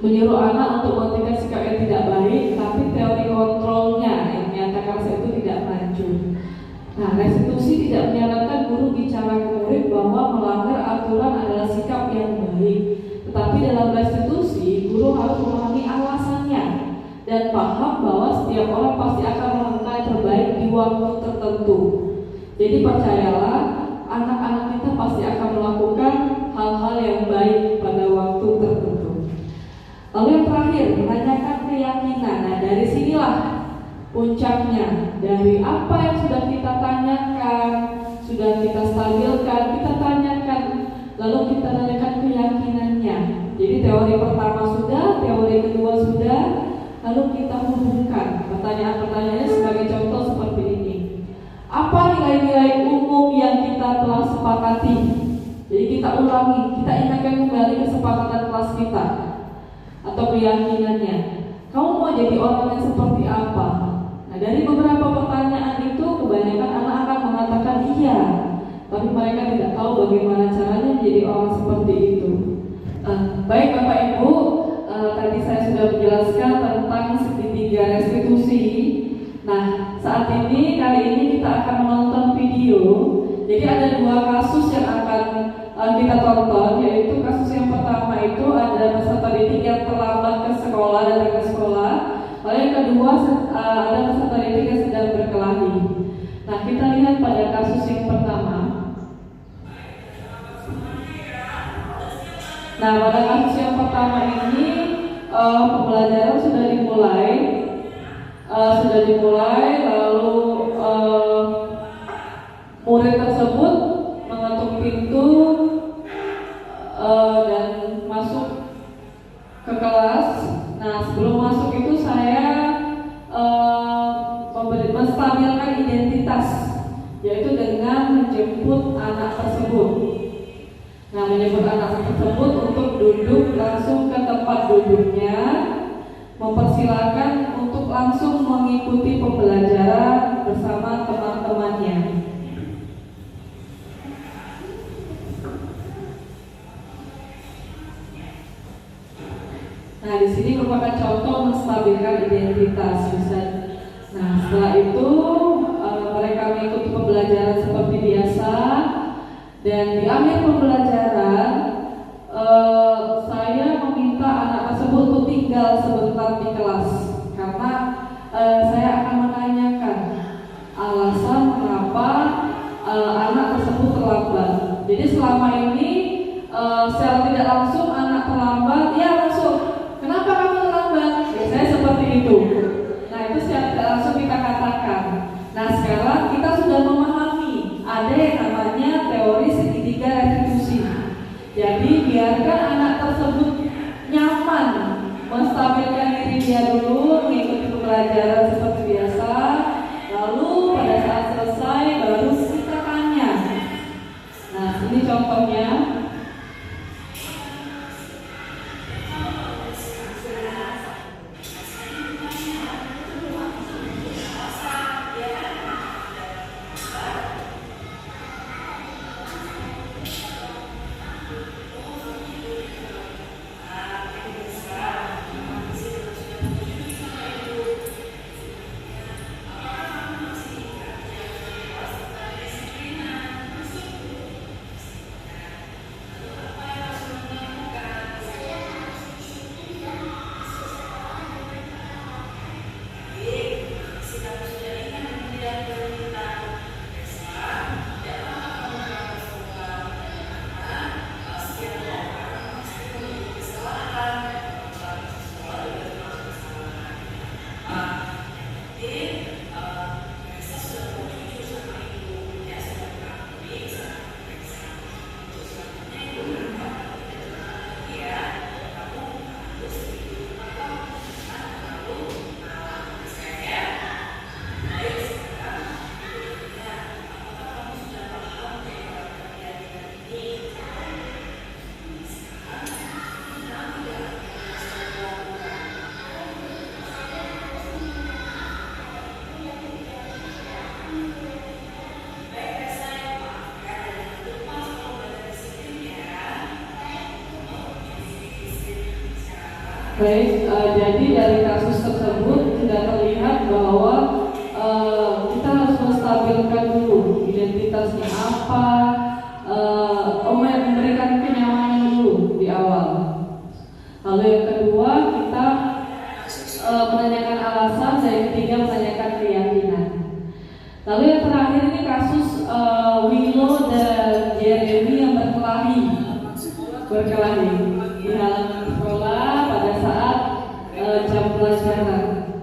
menyuruh anak untuk menghentikan sikap yang tidak baik, tapi teori kontrolnya yang menyatakan itu tidak maju. Nah, restitusi tidak menyarankan guru bicara ke murid bahwa melanggar aturan adalah sikap yang baik. Tetapi dalam restitusi, guru harus memahami alasannya dan paham bahwa setiap orang pasti akan melakukan yang terbaik di waktu tertentu. Jadi percayalah, anak-anak kita pasti akan melakukan hal-hal yang baik pada waktu tertentu. Lalu yang terakhir, menanyakan keyakinan. Nah, dari sinilah puncaknya. Dari apa yang sudah kita tanyakan, sudah kita stabilkan, kita tanyakan, lalu kita tanyakan keyakinannya. Jadi teori pertama sudah, teori kedua sudah, lalu kita hubungkan pertanyaan-pertanyaannya sebagai contoh seperti ini. Apa nilai-nilai umum yang kita telah sepakati? Jadi kita ulangi, kita ingatkan kembali kesepakatan kelas kita atau keyakinannya. Kamu mau jadi orang yang seperti apa? Nah, dari beberapa pertanyaan itu kebanyakan anak akan mengatakan iya, tapi mereka tidak tahu bagaimana caranya menjadi orang seperti itu. Baik Bapak Ibu, tadi saya sudah menjelaskan tentang segitiga restitusi. Nah, saat ini kali ini kita akan menonton video. Jadi ada dua kasus yang akan kita tonton, yaitu kasus yang pertama itu ada peserta didik yang terlambat ke sekolah, datang ke sekolah. Lalu yang kedua ada peserta didik yang pada kasus yang pertama ini pembelajaran sudah dimulai, lalu murid tersebut mengetuk pintu dan masuk ke kelas. Nah, sebelum masuk itu saya menstabilkan identitas, yaitu dengan menjemput anak tersebut. Nah, menyebut anak tersebut untuk duduk langsung ke tempat duduknya, mempersilakan untuk langsung mengikuti pembelajaran bersama teman-temannya. Nah, di sini merupakan contoh menstabilkan identitas. Nah, setelah itu mereka mengikuti pembelajaran seperti biasa, dan di akhir pembelajaran saya meminta anak tersebut untuk tinggal sebentar di kelas karena saya akan menanyakan alasan mengapa anak tersebut terlambat. Jadi selama ini secara tidak langsung anak terlambat, ya langsung, kenapa kamu terlambat? Biasanya seperti itu. Nah, itu secara tidak langsung kita katakan. Nah, sekarang kita sudah memahami ada yang namanya teori segitiga restitusi. Jadi biarkan anak tersebut nyaman, menstabilkan diri dia dulu, mengikuti pembelajaran seperti biasa. Lalu pada saat selesai baru kita tanya. Nah, ini contohnya. Baik, jadi dari kasus tersebut sudah terlihat bahwa kita harus menstabilkan dulu identitasnya apa, memberikan kenyamanan dulu di awal. Lalu yang kedua kita menanyakan alasan, dan yang ketiga menanyakan keyakinan. Lalu yang terakhir ini kasus Willow dan Jeremy yang berkelahi di halaman sekolah pada saat jam pelajaran.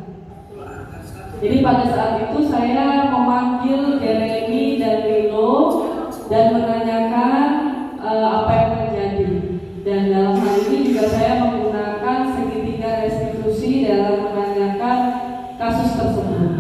Jadi pada saat itu saya memanggil Jeremy dan Willow dan menanyakan apa yang terjadi. Dan dalam hal ini juga saya menggunakan segitiga restitusi dalam menanyakan kasus tersebut.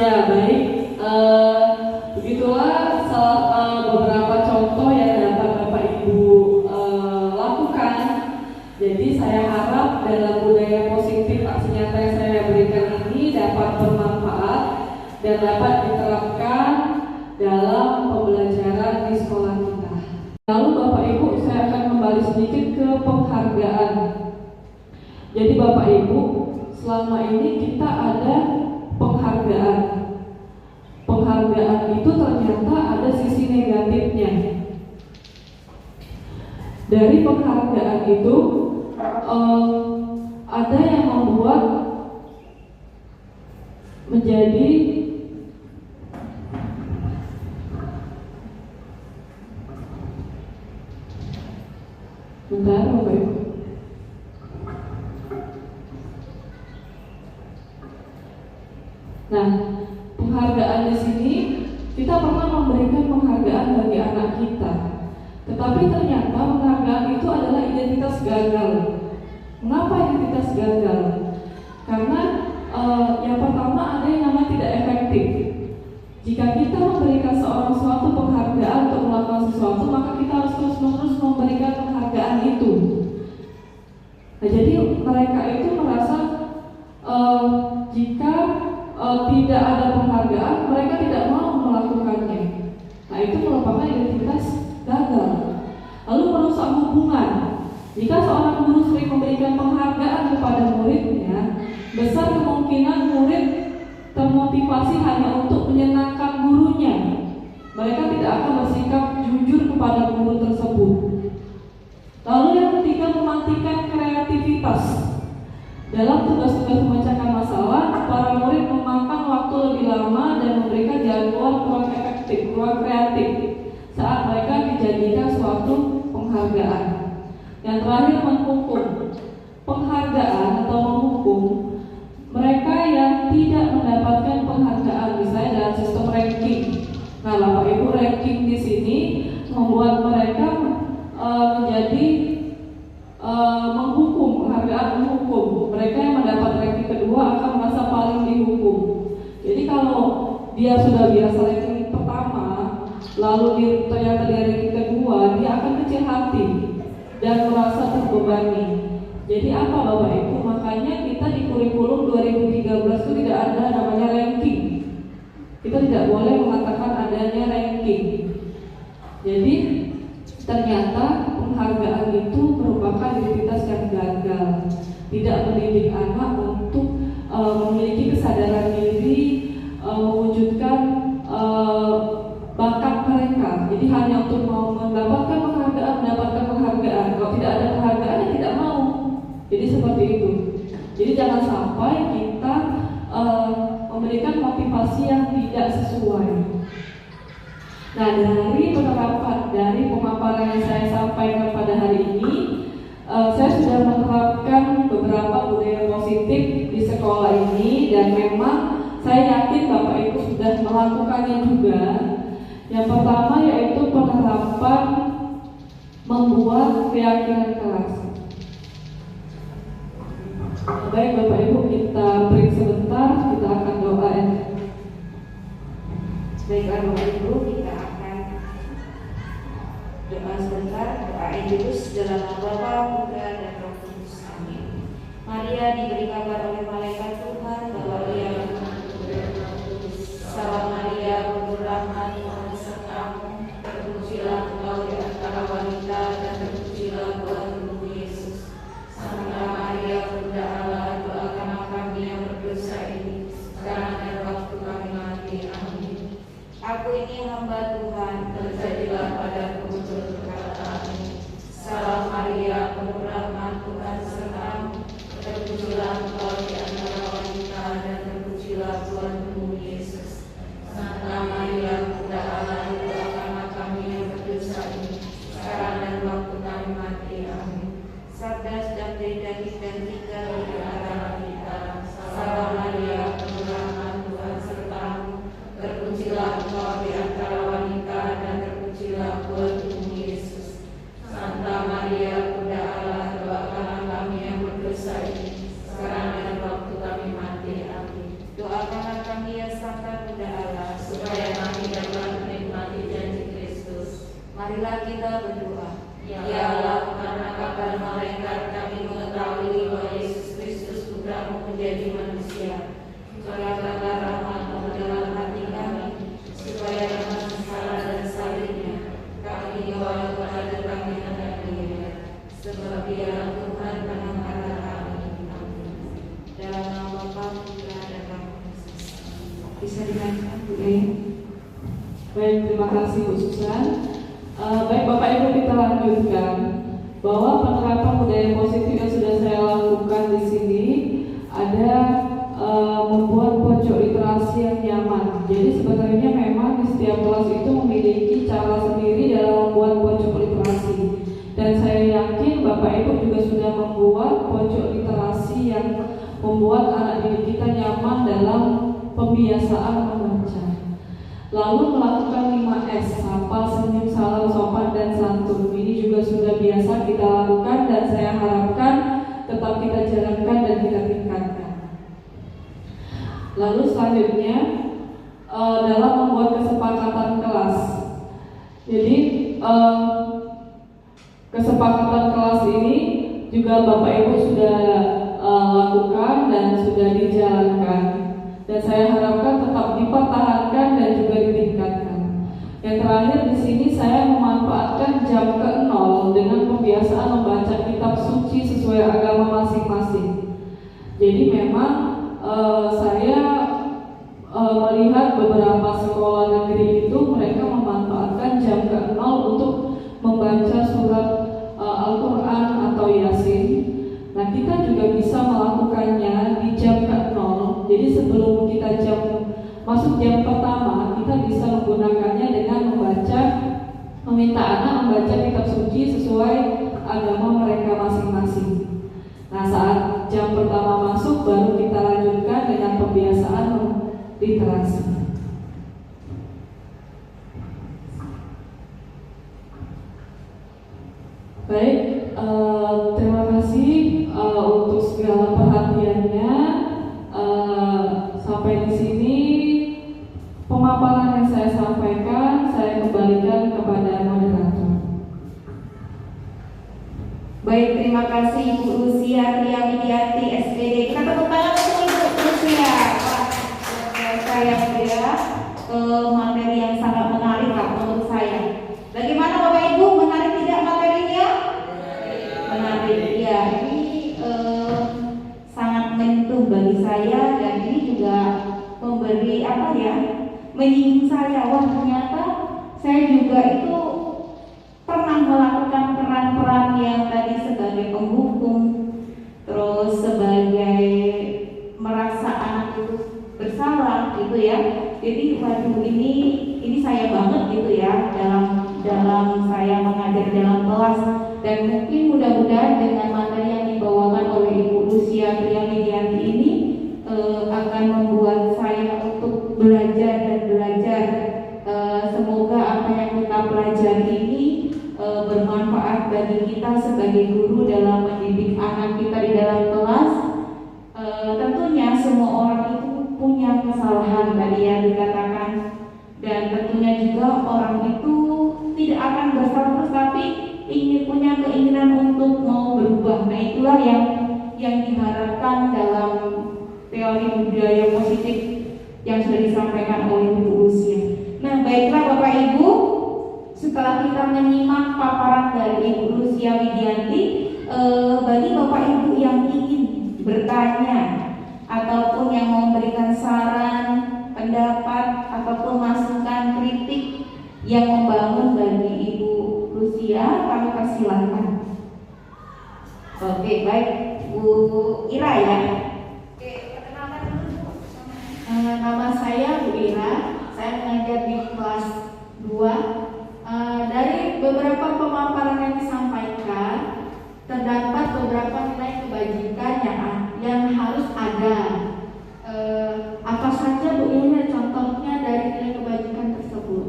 Ya baik, begitulah beberapa contoh yang dapat Bapak Ibu lakukan. Jadi saya harap dalam budaya positif aksi nyata yang saya berikan ini dapat bermanfaat dan dapat diterapkan dalam pembelajaran di sekolah kita. Lalu Bapak Ibu, saya akan kembali sedikit ke penghargaan. Jadi Bapak Ibu, selama ini kita ada penghargaan. Penghargaan itu ternyata ada sisi negatifnya. Dari penghargaan itu ada yang membuat menjadi bentar Bapak Ibu. Nah, penghargaan di sini kita pernah memberikan penghargaan bagi anak kita, tetapi ternyata penghargaan itu adalah identitas gagal. Mengapa identitas gagal? Karena yang pertama ada yang namanya tidak efektif. Jika kita memberikan seorang suatu penghargaan untuk melakukan sesuatu, maka kita harus terus-menerus memberikan penghargaan itu. Nah, jadi mereka itu merasa jika tidak ada penghargaan, mereka tidak mau melakukannya. Nah, itu merupakan identitas gagal. Lalu merusak hubungan. Jika seorang guru sering memberikan penghargaan kepada muridnya, besar kemungkinan murid termotivasi hanya untuk menyenangkan gurunya. Mereka tidak akan bersikap jujur kepada guru tersebut. Lalu yang ketiga, mematikan kreativitas. Dalam tugas-tugas memecahkan masalah, para murid memakan waktu lebih lama dan memberikan jalan keluar kurang efektif, kurang kreatif saat mereka dijanjikan suatu penghargaan. Yang terakhir, menghukum. Penghargaan atau menghukum mereka yang tidak mendapatkan penghargaan, misalnya dalam sistem ranking. Nah, Bapak Ibu, ranking di sini membuat mereka menjadi menghukum, penghargaan menghukum. Mereka yang mendapat ranking kedua akan merasa paling dihukum. Jadi kalau dia sudah biasa ranking pertama, lalu ternyata di ranking kedua, dia akan kecil hati dan merasa terbebani. Jadi apa Bapak Ibu? Makanya kita di kurikulum 2013 itu tidak ada namanya ranking. Kita tidak boleh mengatakan adanya ranking. Jadi ternyata penghargaan itu merupakan identitas yang gagal, tidak mendidik anak untuk memiliki kesadaran diri, mewujudkan bakat mereka. Jadi hanya untuk mau mendapatkan penghargaan. Kalau tidak ada penghargaan, ya tidak mau. Jadi seperti itu. Jadi jangan sampai kita memberikan motivasi yang tidak sesuai. Nah, dari penerapan, dari pemaparan yang saya sampaikan pada hari ini, saya sudah menerapkan beberapa budaya positif di sekolah ini, dan memang saya yakin Bapak Ibu sudah melakukannya juga. Yang pertama yaitu penerapan membuat keyakinan kelas. Baik Bapak Ibu, kita break sebentar, kita akan doa. Baiklah Bapak Ibu, kita akan doa sebentar. Doain dulu dalam nama Bapa, Putra, dan Roh Kudus. Amin. Maria diberi kabar oleh malaikat Tuhan bahwa ia Salam Maria, penuh rahmat, Tuhan besertamu, terpujilah engkau di antara wanita dan terpujilah buah tubuhmu Yesus. Santa Maria, Bunda Allah, doakanlah kami yang berdosa ini, sekarang dan waktu kami mati. Amin. Aku ini hamba Tuhan, terjadilah padaku menurut perkataanmu. Salam Maria, penuh rahmat, Tuhan besertamu, terpujilah engkau di antara wanita dan terpujilah buah tubuhmu Yesus. Santa Marilah kita berdoa. Ya Allah, karena kabar malaikat kami mengetahui bahwa Yesus Kristus putramu menjadi manusia. Curahkanlah rahmat dalam hati kami, supaya dengan salah dan salibnya kami dibawa kepada panggilan Dia. Sebab Dia Tuhan penangkara kami. Amin. Dalam nama Bapa, Putra, dan Roh Kudus. Bisa dilanjutkan, Bu. Baik, terima kasih Bu Susan. Baik Bapak Ibu, kita lanjutkan bahwa penerapan budaya positif yang sudah saya lakukan di sini ada membuat pojok literasi yang nyaman. Jadi sebenarnya memang di setiap kelas itu memiliki cara sendiri dalam membuat pojok literasi. Dan saya yakin Bapak Ibu juga sudah membuat pojok literasi yang membuat anak didik kita nyaman dalam pembiasaan membaca. Lalu melakukan 5S, sapa, senyum, salam, sopan, dan santun. Ini juga sudah biasa kita lakukan dan saya harapkan tetap kita jalankan dan kita tingkatkan. Lalu selanjutnya dalam membuat kesepakatan kelas. Jadi kesepakatan kelas ini juga Bapak Ibu sudah lakukan dan sudah dijalankan. Dan saya harapkan tetap dipertahankan dan juga ditingkatkan. Yang terakhir di sini saya memanfaatkan jam ke-0 dengan pembiasaan membaca kitab suci sesuai agama masing-masing. Jadi memang saya melihat beberapa sekolah negeri itu mereka memanfaatkan jam ke-0 untuk membaca surat Al-Quran atau Yasin. Nah, kita juga bisa melakukannya di jam ke-0. Jadi sebelum kita masuk jam pertama, kita bisa menggunakannya dengan meminta anak membaca kitab suci sesuai agama mereka masing-masing. Nah, saat jam pertama masuk, baru kita lanjutkan dengan pembiasaan literasi. Baik, terima kasih untuk segala perhatiannya. Sampai di sini pemaparan yang saya sampaikan, saya kembalikan kepada moderator. Baik, terima kasih Ibu Lucia Triamidianti SPD. Kita tepuk tangan untuk Ibu Lucia. Saya kira materi yang sangat menarik menurut saya. Bagaimana Bapak Ibu, menarik tidak materinya? Menarik ya. Ini sangat menyentuh bagi saya dan ini juga memberi menyinggung saya. Wah, ternyata saya juga itu pernah melakukan peran-peran yang tadi sebagai penghukum, terus sebagai merasa anak itu bersalah gitu ya. Jadi waduh, ini saya banget gitu ya dalam saya mengajar dalam kelas. Dan mungkin mudah-mudahan dengan materi yang dibawakan oleh Ibu Lucia Triamidianti ini akan membuat saya untuk belajar dan belajar. Semoga apa yang kita pelajari ini bermanfaat bagi kita sebagai guru dalam mendidik anak kita di dalam kelas. Tentunya semua orang itu punya kesalahan tadi yang dikatakan, dan tentunya juga orang itu tidak akan bersalah terus, tapi ingin punya keinginan untuk mau berubah. Nah, itulah yang diharapkan dalam teori budaya positif yang sudah disampaikan oleh Ibu Lucia. Nah, baiklah Bapak Ibu, setelah kita menyimak paparan dari Ibu Lucia Widianti, bagi Bapak Ibu yang ingin bertanya ataupun yang mau memberikan saran, pendapat ataupun masukan kritik yang membangun bagi Ibu Lucia, kami persilahkan. Oke, baik, Bu Ira ya. Oke, perkenalkan dulu. Nama saya Bu Ira, saya mengajar di kelas 2. Dari beberapa pemaparan yang disampaikan, terdapat beberapa nilai kebajikan yang harus ada. Apa saja Bu Ira contohnya dari nilai kebajikan tersebut?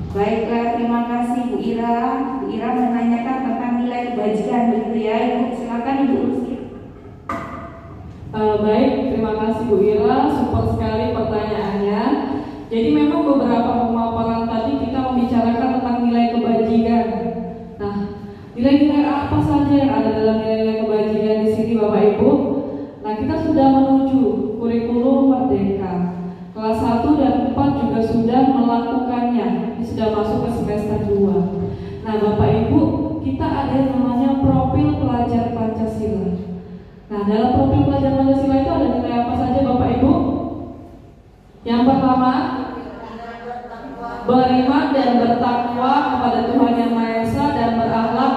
Baiklah, terima kasih Bu Ira. Bu Ira menanyakan tentang nilai kebajikan, begitu ya Ibu. Silakan Ibu Lucia. Baik, terima kasih Bu Ira, super sekali pertanyaannya. Jadi memang beberapa pemaparan tadi kita membicarakan tentang Nilai-nilai apa saja yang ada dalam nilai-nilai kebajikan di sini Bapak Ibu? Nah, kita sudah menuju kurikulum merdeka. Kelas 1 dan 4 juga sudah melakukannya. Ini sudah masuk ke semester 2. Nah, Bapak Ibu, kita ada yang namanya profil pelajar Pancasila. Nah, dalam profil pelajar Pancasila itu ada nilai apa saja Bapak Ibu? Yang pertama, beriman dan bertakwa kepada Tuhan Yang Maha Esa dan berakhlak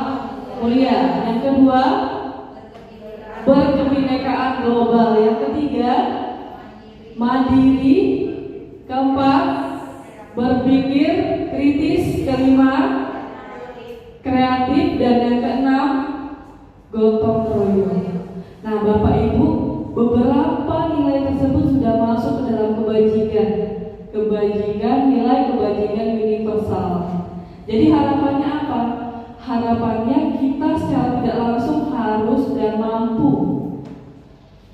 mulia. Yang kedua, berkebinekaan global. Yang ketiga, mandiri. Keempat, berpikir kritis. Kelima, kreatif. Dan yang keenam, gotong royong. Nah, Bapak Ibu, beberapa nilai tersebut sudah masuk ke dalam kebajikan, nilai kebajikan universal. Jadi harapannya apa? Harapannya kita secara tidak langsung harus dan mampu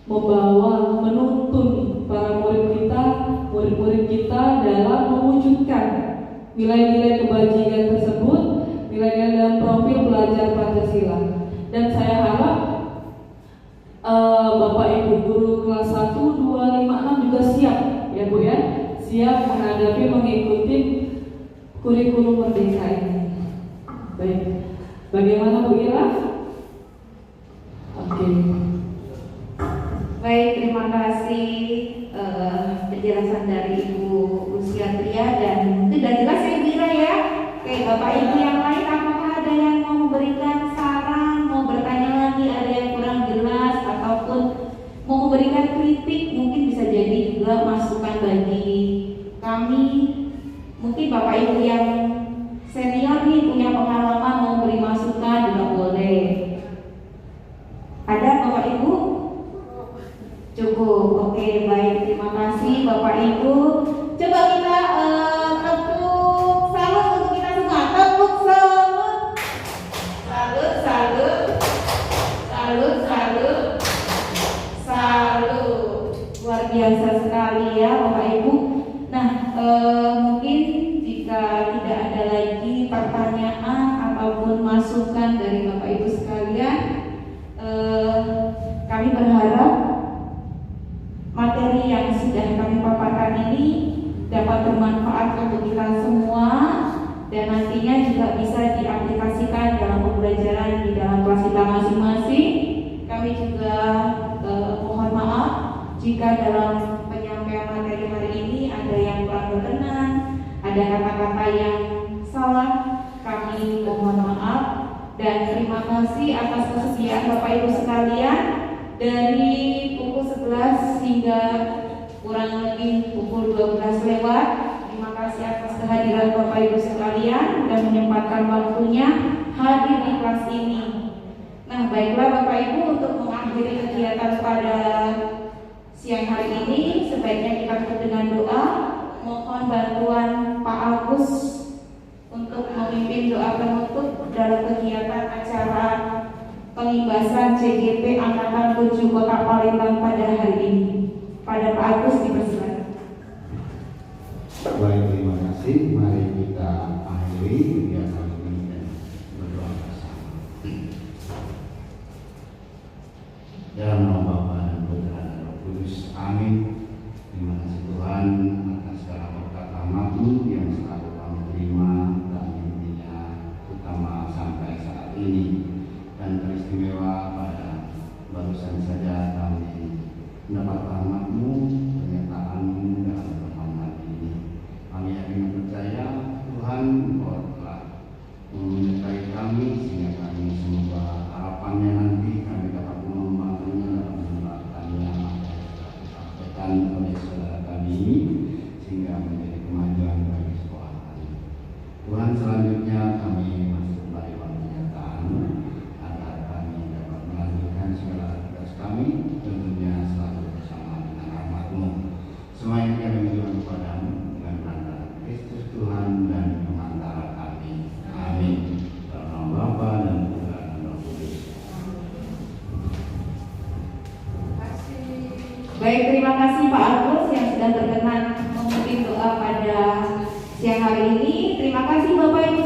membawa, menuntun para murid-murid kita dalam mewujudkan nilai-nilai kebajikan tersebut, nilai-nilai dalam profil belajar Pancasila. Dan saya harap Bapak Ibu guru kelas 1, 2, 5, 6 juga siap ya Bu ya, siap mengikuti kurikulum merdeka ini. Baik, bagaimana Bu Ira? Oke. Baik, terima kasih penjelasan dari Ibu Luciatria dan sudah jelas ya Ibu Ira ya. Oke, Bapak Ibu yang lain apakah ada yang mau memberikan saran, mau bertanya lagi, ada yang kurang jelas ataupun mau memberikan kritik, mungkin bisa jadi juga masukan bagi kami. Mungkin Bapak Ibu yang senior nih punya pengalaman mau beri masukan juga boleh. Ada Bapak Ibu? Cukup. Oke, baik, terima kasih Bapak Ibu. Coba kita tepuk salut untuk kita semua. Tepuk salut. Salut, salut. Salut, salut. Salut. Luar biasa sekali ya Bapak Ibu. Nah, mungkin jika tidak ada lagi pertanyaan ataupun masukan dari Bapak Ibu sekalian, kami berharap materi yang sudah kami paparkan ini dapat bermanfaat untuk kita semua dan nantinya juga bisa diaplikasikan dalam pembelajaran di dalam kelas kita masing-masing. Kami juga mohon maaf jika dalam penyampaian materi hari ini ada yang kurang berkenan, ada kata-kata yang salah, kami mohon maaf dan terima kasih atas kesediaan Bapak Ibu sekalian. Dari pukul 11 hingga kurang lebih pukul 12 lewat. Terima kasih atas kehadiran Bapak Ibu sekalian dan menyempatkan waktunya hadir di kelas ini. Nah, baiklah Bapak Ibu, untuk mengakhiri kegiatan pada siang hari ini sebaiknya kita tutup dengan doa. Mohon bantuan Pak Agus untuk memimpin doa penutup dalam kegiatan acara pengibasan CGP Angkatan 7 Kota Palembang pada hari ini. Pada Pak Agus dipersilakan. Baik, terima kasih. Mari kita akhiri kegiatan ini dan berdoa bersama. Dalam nama Bapa dan Putra dan Roh Kudus. Amin. Terima kasih Tuhan atas segala berkat rahmat-Mu yang selalu kami terima dan intinya utama sampai saat ini. Dan teristimewa pada barusan saja kami mendapat rahmat-Mu, penyertaan-Mu dalam pertemuan ini. Kami yakin dan percaya Tuhan Engkau telah menyertai kami sehingga kami semoga harapannya nanti kami dapat membantunya dalam menerapkannya apa yang telah disampaikan oleh saudara kami ini sehingga menjadi kemajuan bagi sekolah kami. Tuhan, selanjutnya kami masuk kembali pada penyataan agar kami dapat melanjutkan segala tugas kami, tentunya selalu bersama dengan rahmat-Mu. Semua yang kami mohon kepadamu dengan perantara Kristus Tuhan dan pengantara kami. Amin. Dalam nama Bapa dan Putra dan Roh Kudus. Baik, terima kasih Pak Agus yang sudah berkenan memimpin doa pada siang hari ini. Terima kasih Bapak Ibu